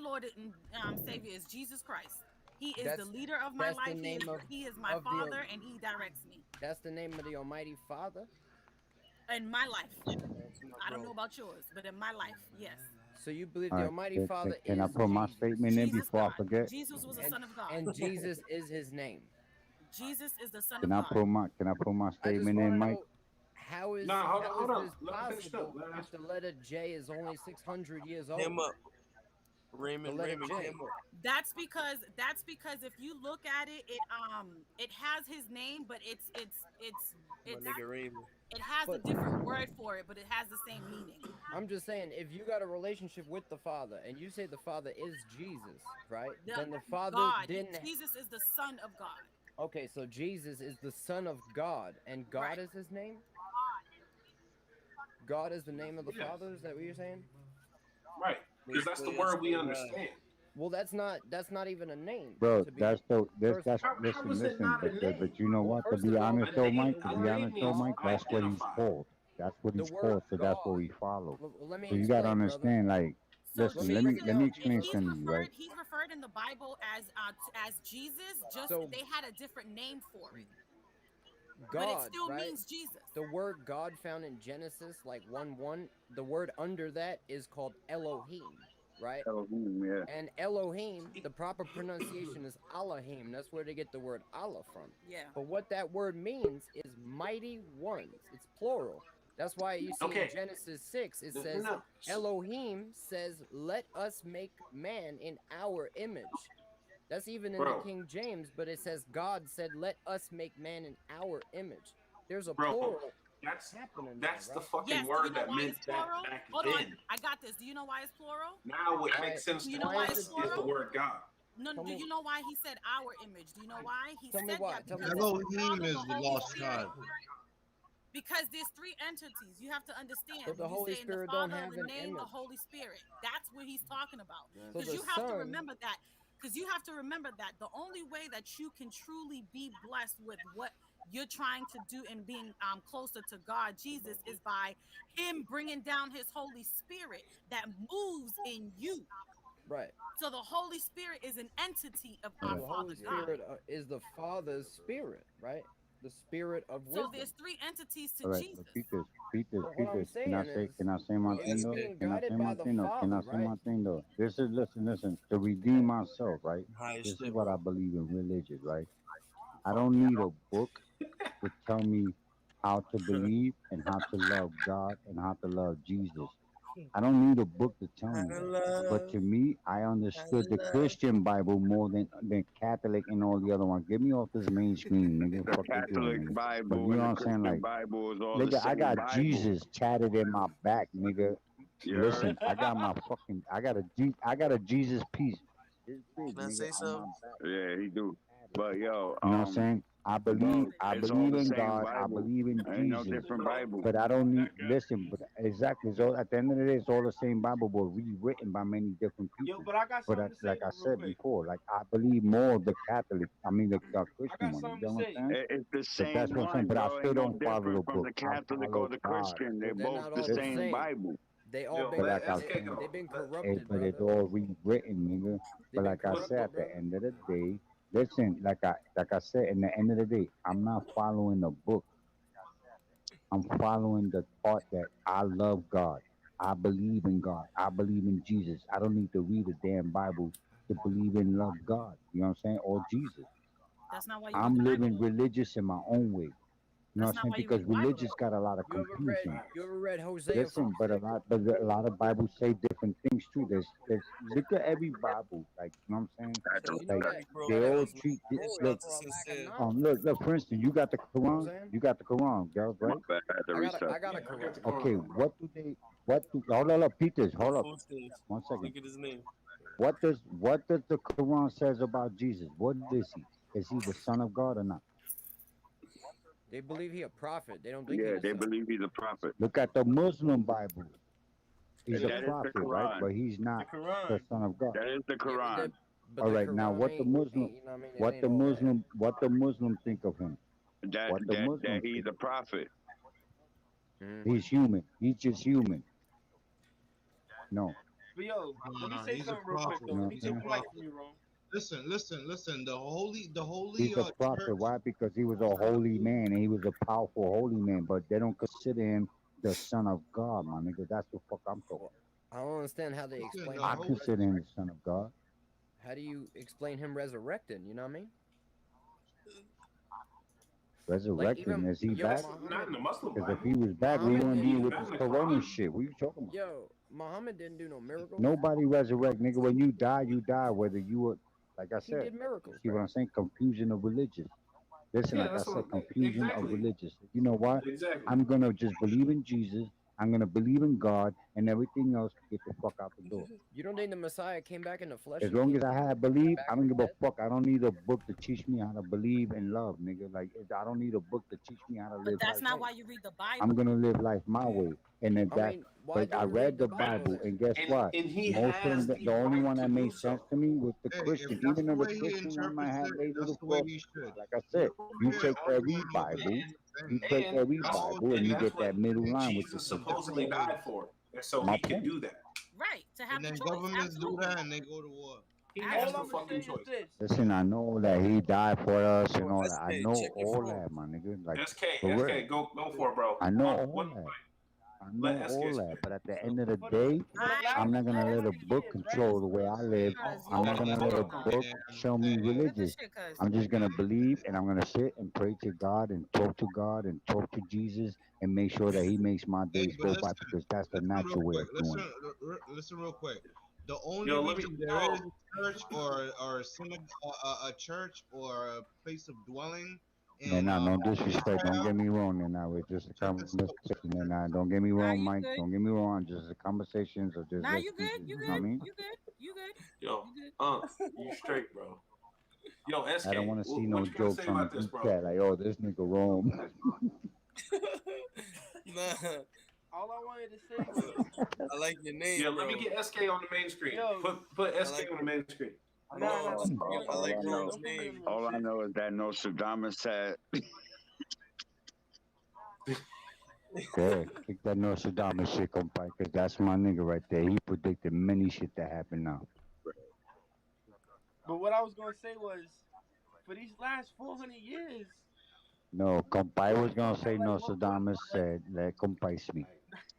Lord and Savior is Jesus Christ. He is the That's leader of my that's the life. name He is my of the Father, and He directs me that's the name of the Almighty Father. in my life. That's my I don't know bro. about yours, but in my life, yes. So you believe All the right. Almighty Father Can I is put my Jesus, statement in Jesus before I God. forget? Jesus was a and son of God. and Jesus is His name. Jesus is the son Can of I God. put my I just statement want in, to Mike? know how is Nah, hold on. this Let him finish up. possible if the letter J is only 600 years Him old? up. Raymond, letter Raymond J. Campbell. That's because if you look at it, it has his name, but it's My nigga Raymond. it has a But- different word for it, but it has the same meaning. I'm just saying, if you got a relationship with the Father and you say the Father is Jesus, right? Then the Father God, didn't. Jesus is the Son of God. Okay, so Jesus is the Son of God, and God is his name? God is the name of the Father? Is that what you're saying? Right, because that's the word we understand. Well, that's not even a name, Bro, to be that's the this first- that's How listen, is it listen. not a name? But you know Well, what? To first be of all, honest a though, name, Mike. a To be name honest though, means Mike. That's what he's identify. called. That's what The he's word called. So that's what God. we follow. Well, let me So you gotta explain, brother. understand, like, So listen. let me Let me tell you, explain something to you, right? he's referred in the Bible as Jesus. Just So- they had a different name for it, God, but it still right? means Jesus. The word God found in Genesis, like 1:1, the word under that is called Elohim, right? Elohim, yeah. And Elohim, the proper pronunciation is Elohim. That's where they get the word Allah from. Yeah. But what that word means is mighty ones. It's plural. That's why you see in Okay. Genesis 6, it says, No. Elohim says, let us make man in our image. That's even in Bro. the King James, but it says God said, let us make man in our image. There's a Bro, plural that's happening that's there, the right? fucking Yes. Do word you know that why meant it's that plural? back Hold then. on. I got this. Do you know why it's plural? Now it Why- makes sense. Do you to know me. why is it's Is the plural? word God. No. Tell Do me- you know why he said our image? Do you know why he Tell me said why. that? Tell me Because why. it's the Elohim Father, is the the Holy lost Spirit. tribe. Because there's three entities. You have to understand. But the When you Holy say in the Spirit don't Father, have the an name, the image. Holy Spirit. That's what he's talking about. So Because the you have to Son- remember that. Because you have to remember that the only way that you can truly be blessed with what you're trying to do and being closer to God, Jesus, is by him bringing down his Holy Spirit that moves in you. Right. So the Holy Spirit is an entity of So our the Father Holy God. Spirit is the Father's Spirit, right? The Spirit of So wisdom. there's three entities to All right, Jesus. but Peters, But what I'm Peters. Can I saying say? is, Can I say my if thing you're though? being Can I guided say by my the thing though? Can Father, I say right? my thing though? This is listen. To redeem myself, right? High This is shit, what bro. I believe in religion, right? I don't need a book to tell me how to believe and how to love God and how to love Jesus. I don't need a book to tell me that. But to me, I understood the Christian Bible more than Catholic and all the other ones. Get me off this mainstream, nigga. The Fuck you doing, Catholic nigga. But Bible you and know the what I'm saying? Christian Like, Bible is all the nigga, I same got Bible. Jesus tatted in my back, nigga. You Listen, heard? I got a Jesus piece. This big, Can I nigga, say on my something? back. Yeah, he do. But yo, You know what I'm saying? I bro, it's all believe the in same God. I Bible. believe in Ain't no Jesus. different Bible. But I don't need listen. But exactly, so at the end of the day, it's all the same Bible, but rewritten by many different people. Yo, but I got But something to say like I though, real said quick. before, like I believe more of the Catholic. I mean the I Christian got one. You something know to what say. I'm saying? It's the But that's same what I'm saying. one, But I bro. still Ain't no don't follow the different from book. the I Catholic or follow the God. Christian. They're They're both not the all the same same. Bible. They all Yo, been Like I let's kick it said, they've been off. corrupted, but it's brother. all rewritten, nigga. They've But been like I said, corrupted, at the brother. end of the day, listen, like I said, in the end of the day, I'm not following a book. I'm following the thought that I love God. I believe in God. I believe in Jesus. I don't need to read a damn Bible to believe in love God. You know what I'm saying? Or Jesus. That's not why you read I'm the Bible. living religious in my own way. You know That's what I'm not saying? why you read Because the Bible, religious though. got a lot of You confusion. ever read Hosea Listen, 4:6? but a lot of Bibles say different things too. There's look at every Bible, like you know what I'm saying? So you know Like that Bro, they all girls, man. treat It's look not the sincere. look for instance, you got the You know what I'm Quran, saying? you got the Quran, girls, My right? bad, I had to reset. I got a Quran. Okay, what do hold on, Peters, Yo, hold up food stamps. 1 second. Look at his name. What does the Quran says about Jesus? What is he? Is he the son of God or not? They believe he a prophet. They don't think he Yeah, the they son. believe he's a prophet. Look at the Muslim Bible. He's a That is the prophet, right? Quran. But he's not The the Quran. son of God. That is the Yeah, Quran. but All the right, now Quran what the Muslim you know what I mean? It ain't all that. what the Muslim think of him? What the That Muslims he's think? a prophet. He's human. He's just human. No. But yo, let me Nah, say he's a something real quick prophet. though. You know Let what me I'm He's a take saying? the mic prophet. from you, Rome. Listen. The holy He's a prophet. church. Why? Because he was a holy man and he was a powerful holy man, but they don't consider him the son of God, my nigga. That's the fuck I'm talking. I don't understand how they Listen, explain the I him. whole consider him the son of God. How do you explain him resurrected? You know what I mean? Like Resurrecting. even Is he yo back? Not Muhammad, in the Muslim Because if Bible. he was back, we Muhammad wouldn't didn't be He's with back this in the corona Quran. shit. What are you talking about? yo Muhammad didn't do no miracles. Nobody resurrect, nigga. When you die, you die. Whether you were, like I He said, did miracles, see what bro. I'm saying? Confusion of religious. Listen, Yeah, like I that's said, what confusion of exactly. religious. You know what? Exactly. I'm gonna just believe in Jesus. I'm gonna believe in God, and everything else can get the fuck out the door. You don't think the Messiah came back in the flesh As and long came as I have came believe, back I from don't the give a dead? fuck. I don't need a book to teach me how to believe and love, nigga. Like I don't need a book to teach me how to But live that's life. not why you read the I'm Bible. gonna live life my way, and if I that. mean, why But do I you read read the the Bible Bible, then? and guess what? And he Most of has them, the the only right one to that do made sense so. to me was the Hey, if Christian. that's Even the though the way he Christian one might interprets have it, their that's little the way flaws, he should. like I We're said, over you here take every arguing over Bible, the you same thing. take And every We're all Bible, and and you taking that's get what that middle things line, which is Jesus the supposedly different Bible. died ways. for. And so My he could point. do that. Right, to And have the then choice. governments do Absolutely. that and they go to war. He has All the I'm gonna say fucking is choice. this. Listen, I know that he died for us and Yo, all that. I SK, know check your all phone. that, my nigga. Like for SK, real. SK, go for it, bro. I know all What? that. I Let know SK all that. spit. But at the end of the For the day, for the I'm last not gonna let a 400 book years, right? control the way I live. Cuz I'm you not know gonna you let a just Hold don't. on. book show me Mute this religious. shit, cuz. I'm just gonna believe and I'm gonna sit and pray to God and talk to God and talk to Jesus and make sure that He makes my Hey, days but go by because that's the listen real natural way quick. of doing it. Listen real quick. The only Yo, let me. reason there is Yo, a church or a synagogue, a church or a place of dwelling And in now, no disrespect. Don't Israel, get me wrong. And now it's just a check this out. conversation. And now, don't get me Nah, wrong, you Mike. good. Don't get me wrong. Just a conversation. So just Nah, let's you keep good. it. You You know what I good. mean? You good. You good. yo, You good. you straight, bro. Yo, I don't SK, want to see what no you gotta jokes say on the about this, group bro? chat like, oh, this nigga Rome. Nah, All I wanted to say was, I like your Yeah, name, let me bro. get SK on the main screen. yo, Put I SK like on the main screen. nah, nah, don't put me on I the All like main I shit. know, Rome's Don't put me on the name. main all I shit. know is that Nostradamus said. Yeah, kick that Nostradamus shit, compadre, because that's my nigga right there. He predicted many shit that happen now. But what I was gonna say was, for these last 400 years, No, compadre was gonna say what Nostradamus said, let compadre speak.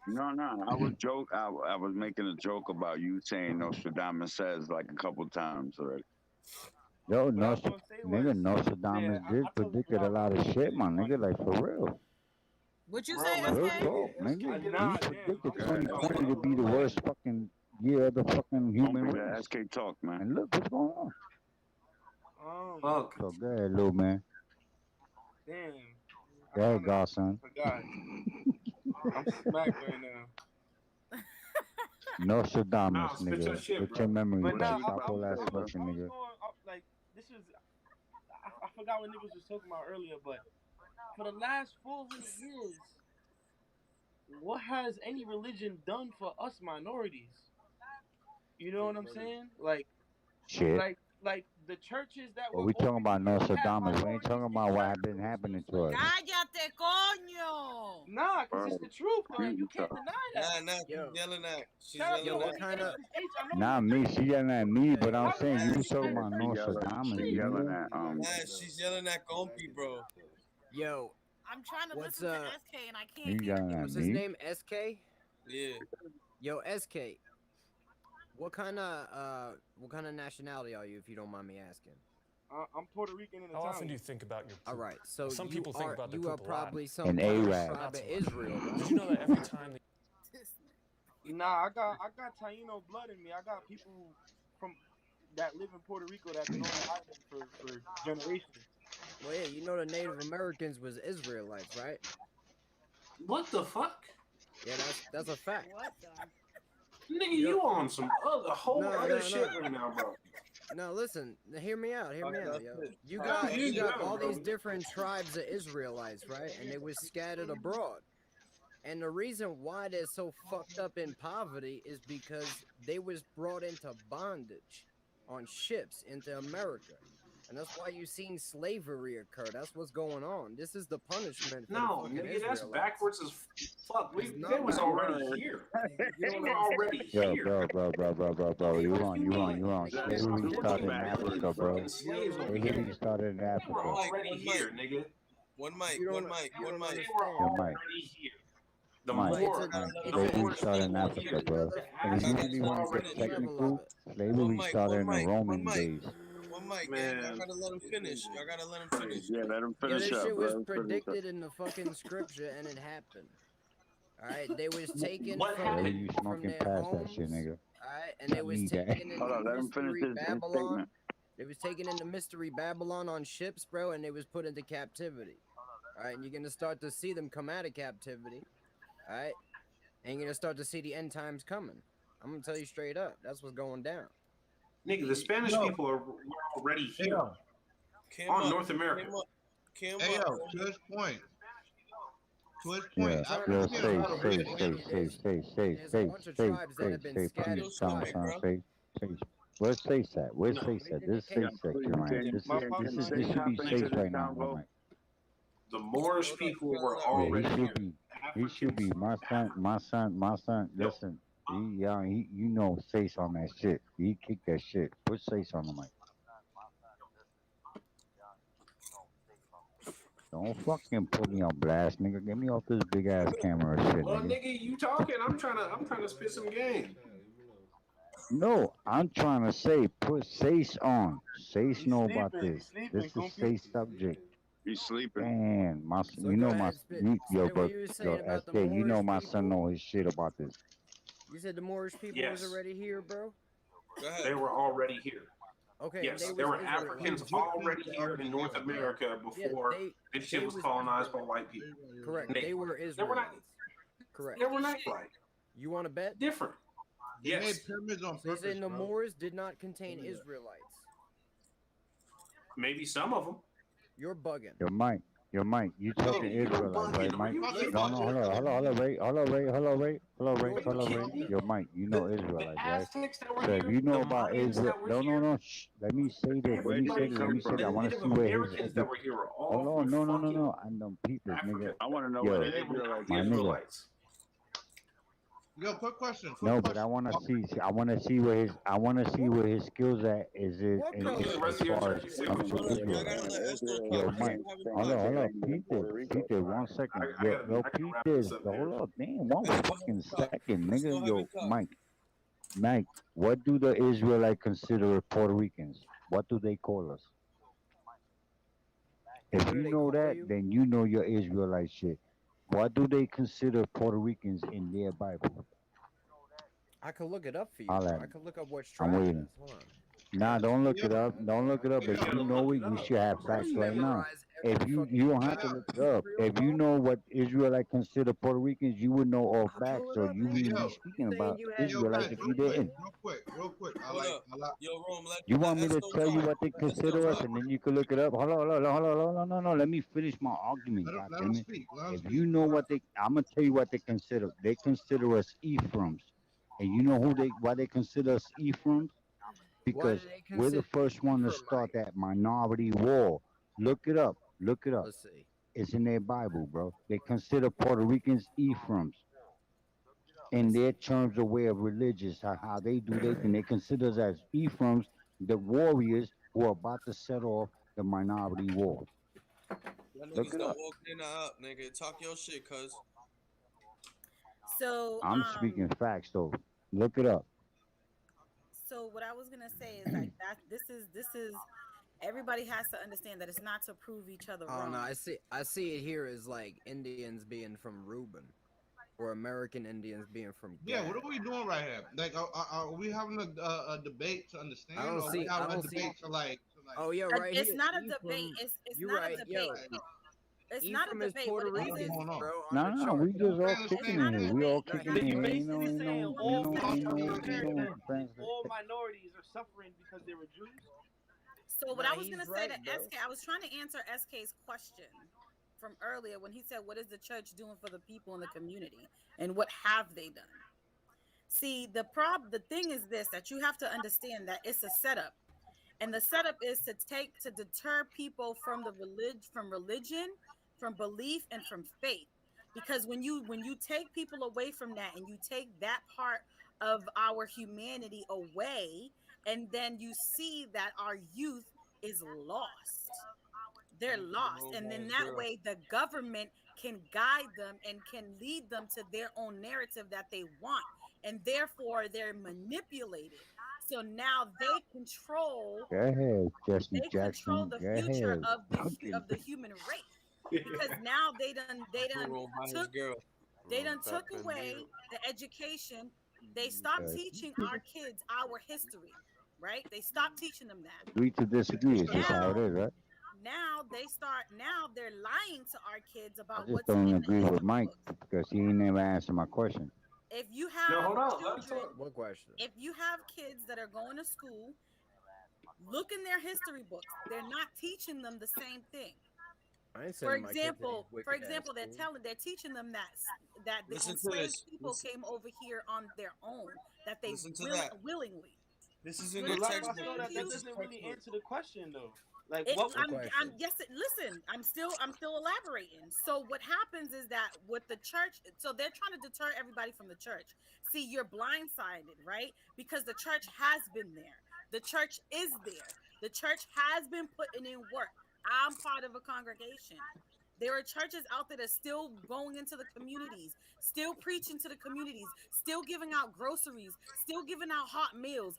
No, no, I was joke. I was making a joke about you saying Nostradamus says like a couple times already. Yo, what I was gonna say was, nigga, yeah, Nostradamus I did told you predicted a lot of shit, my nigga, like for real. What you Bro, say, let Real SK? talk, nigga. get He nah, out. damn, predicted I'm sorry, Yeah, bro. 2020 to be the Go ahead. worst fucking year of the fucking don't human be the race. SK talk, man. And look what's going on. Fuck. So go ahead, little man. Damn, Go ahead, godson. forgot. I'm smacked right now. Nostradamus, Nah, spit your nigga. shit, Get bro. your memory But back. nah, Stop all that I was smoking, nigga. going like this was. I forgot what niggas was talking about earlier, but for the last 400 years, what has any religion done for us minorities? You know what I'm saying? Shit. Like the churches that But were we talking open about here, we had Nostradamus. We ain't minorities talking in about what church. had been happening to us. Cállate, coño. Nah, cause it's the truth though, and you can't deny that. Nah, she's Yo, yelling at. She's Shout out to yo, yelling what at. Homie kind H, of? cause H, I know Nah, you me, agree. she yelling at me, Hey, but I'm How the saying hell you you was talking say about She yelling, Nostradamus, she yelling nigga. at Nah, she's yelling at Compy, bro. Yo, I'm trying to what's listen to SK and I can't You hear yelling him. at what's his me? name? SK. Yeah. Yo, SK. What kind of nationality are you, if you don't mind me asking? I'm Puerto Rican and How often do you Italian. think about your poop? All right, so Some you people think about their you are poop a lot. probably some An kind of Arab. tribe Not of so much. Israel, Did right? you know that every time Nah, I got Taino blood in me. I got people from that live in Puerto Rico that been on the island for generations. Well, yeah, you know the Native Americans was Israelites, right? What the fuck? Yeah, that's a fact. What the? Nigga, You you on some whole no, other no, shit no. right now, bro. No, listen, hear me out, yo. You Calm got you down, all bro. these different tribes of Israelites, right? And they was scattered abroad. And the reason why they're so fucked up in poverty is because they was brought into bondage on ships into America. And that's why you seen slavery occur. That's what's going on. This is the punishment for the No, fucking nigga, that's Israelites. backwards as fuck. It's They not was already backwards. here. You They don't were understand. already Yo, here. bro. You What wrong, you you wrong, mean? you wrong. Nigga, there's Slavery a started in million Africa, bro. fucking slaves over Slavery here. started in They were Africa. already here, nigga. One mic, You one don't mic, you one don't mic. They were understand. Yo, Mike. already here. The Mike, more, the slavery more started in slavery Africa, here, bro. the And if you assets really were want to already get here. technical, One slavery mic, started one in the mic, one Roman mic. days. One mic, gang. Y'all Man, gotta let him finish. Y'all gotta let him finish. Yeah, let him Yeah, finish this up, shit was bro. Finish up. predicted in the fucking scripture and it happened. All right, they was taken What from happened? You from smoking their past that shit, homes. nigga. All right, and they Tell was me that. taken Hold into on, let him finish mystery his Babylon. statement. They was taken into mystery Babylon on ships, bro, and they was put into captivity. All right, and you're gonna start to see them come out of captivity. All right, and you're gonna start to see the end times coming. I'm gonna tell you straight up, that's what's going down. Nigga, the Spanish people were already here on North America. Hey, yo, to his point. To his Yeah, point, I yo, was seeing a lot of say, Where's Face at? Where's Face at? This is Face section, right? This should be Face right now, Mike. The Moorish people were Yeah, already here. he should be. My son. Listen, you know, Face on that shit. He kicked that shit. Put Face on the mic. Don't fucking put me on blast, nigga. Get me off this big ass camera shit, Well, nigga. nigga, you talking? I'm trying to spit some game. No, I'm trying to say, put Sace on. Sace know about this. This is Sace subject. He's sleeping. Man, So go ahead, spit what you were saying about SK, the you know Moorish my son people. know his shit about this. You said the Moorish people was already here, bro. They were already here. Okay, yes, they there was were Africans already here in North America before this shit was colonized by white people. Correct. They were They were not. Israelites. Correct. They were not like. You want to bet? Different. They Yes. made pyramids on So you're purpose, saying the bro. Moors did not contain Israelites? Maybe some of them. You're bugging. Yo, Mike, you talking Israelites, right, Mike? No, hold on, Ray. Yo, Mike, you know Israelites, right? So if you know about Israel, no, shh. Let me say this. I want to see where his. that were here were all Hold on, no. I know people, nigga. I want to know Yo, where the Israelites my nigga. Yo, quick question. No, but I want to see where his skills at. Is it as far as becoming an Israelite? Yo, Mike, hold on, Peter, 1 second. Yo, Peter, hold up, damn, 1 fucking second, nigga. Yo, Mike, what do the Israelite consider Puerto Ricans? What do they call us? If you know that, then you know your Israelite shit. What do they consider Puerto Ricans in their Bible? I could look it up for you, I'll bro. have I it. could look up what I'm tribe it waiting. is. Hold on. Nah, don't look it up. If you know it, you should have facts right now. If you don't have to look it up. If you know what Israelite consider Puerto Ricans, you would know all facts. So you wouldn't be speaking about Israelites if you didn't. Real quick. Yo, Rome, You want me to tell you what they consider us, and then you can look it up? Hold on. No. Let me finish my argument. Let him speak. If you know what I'm gonna tell you what they consider. They consider us Ephraimims, and you know why they consider us Ephraimims? Because we're the first one to start that minority war. Look it up. Let's see. It's in their Bible, bro. They consider Puerto Ricans Ephraimims. In their terms of way of religious, how they do their thing. They consider us as Ephraimims, the warriors who are about to set off the minority war. That Look niggas it don't up. walk in or up, nigga. Talk your shit, cuz. So I'm speaking facts, though. Look it up. So what I was gonna say is like that. This is. Everybody has to understand that it's not to prove each other Oh wrong. no, I see it here as like Indians being from Reuben, or American Indians being from Gad. Yeah, what are we doing right here? Like, are we having a debate to understand? I don't or see. we having I a don't see. debate to like? Oh yeah, right It's here. not a debate. It's You're not right, a debate. yo. It's not a Ephraim is debate. Puerto What it Rican, is, bro. No, we just all kicking in here. We all So kicking in you here. basically saying all African Americans, Translate. all minorities are suffering because they were Jews? So what Nah, I was gonna he's say right, to bro. SK, I was trying to answer SK's question from earlier when he said, "What is the church doing for the people in the community, and what have they done?" See, the thing is this, that you have to understand that it's a setup, and the setup is to deter people from religion, from belief, and from faith. Because when you take people away from that, and you take that part of our humanity away, and then you see that our youth is lost. They're lost, and then that way the government can guide them and can lead them to their own narrative that they want, and therefore they're manipulated. So now they control Go ahead, Jesse they control Jackson. the Go future ahead. of the human race, because now they done Rome by his took girl. They done took away the education. They stopped teaching our kids our history, right? They stopped teaching them that. Agree to disagree. It's just how it is, right? Now they're lying to our kids I about just what's don't in the agree with history Mike books. because he ain't never answered my question. If you No, have hold on. Let him children, talk. One question. if you have kids that are going to school, look in their history books. They're not teaching them the same thing. I ain't For sending my kids to these example, wicked ass schools. they're teaching them that the Listen to enslaved this. people came over here on their own, that they Listen to that. willingly. This is in But your if they're textbook. Pastor, saying to that you, doesn't really answer the question though. Like, it, what? I'm yes. Listen, I'm still elaborating. So what happens is that with the church, so they're trying to deter everybody from the church. See, you're blindsided, right? Because the church has been there. The church is there. The church has been putting in work. I'm part of a congregation. There are churches out there that's still going into the communities, still preaching to the communities, still giving out groceries, still giving out hot meals,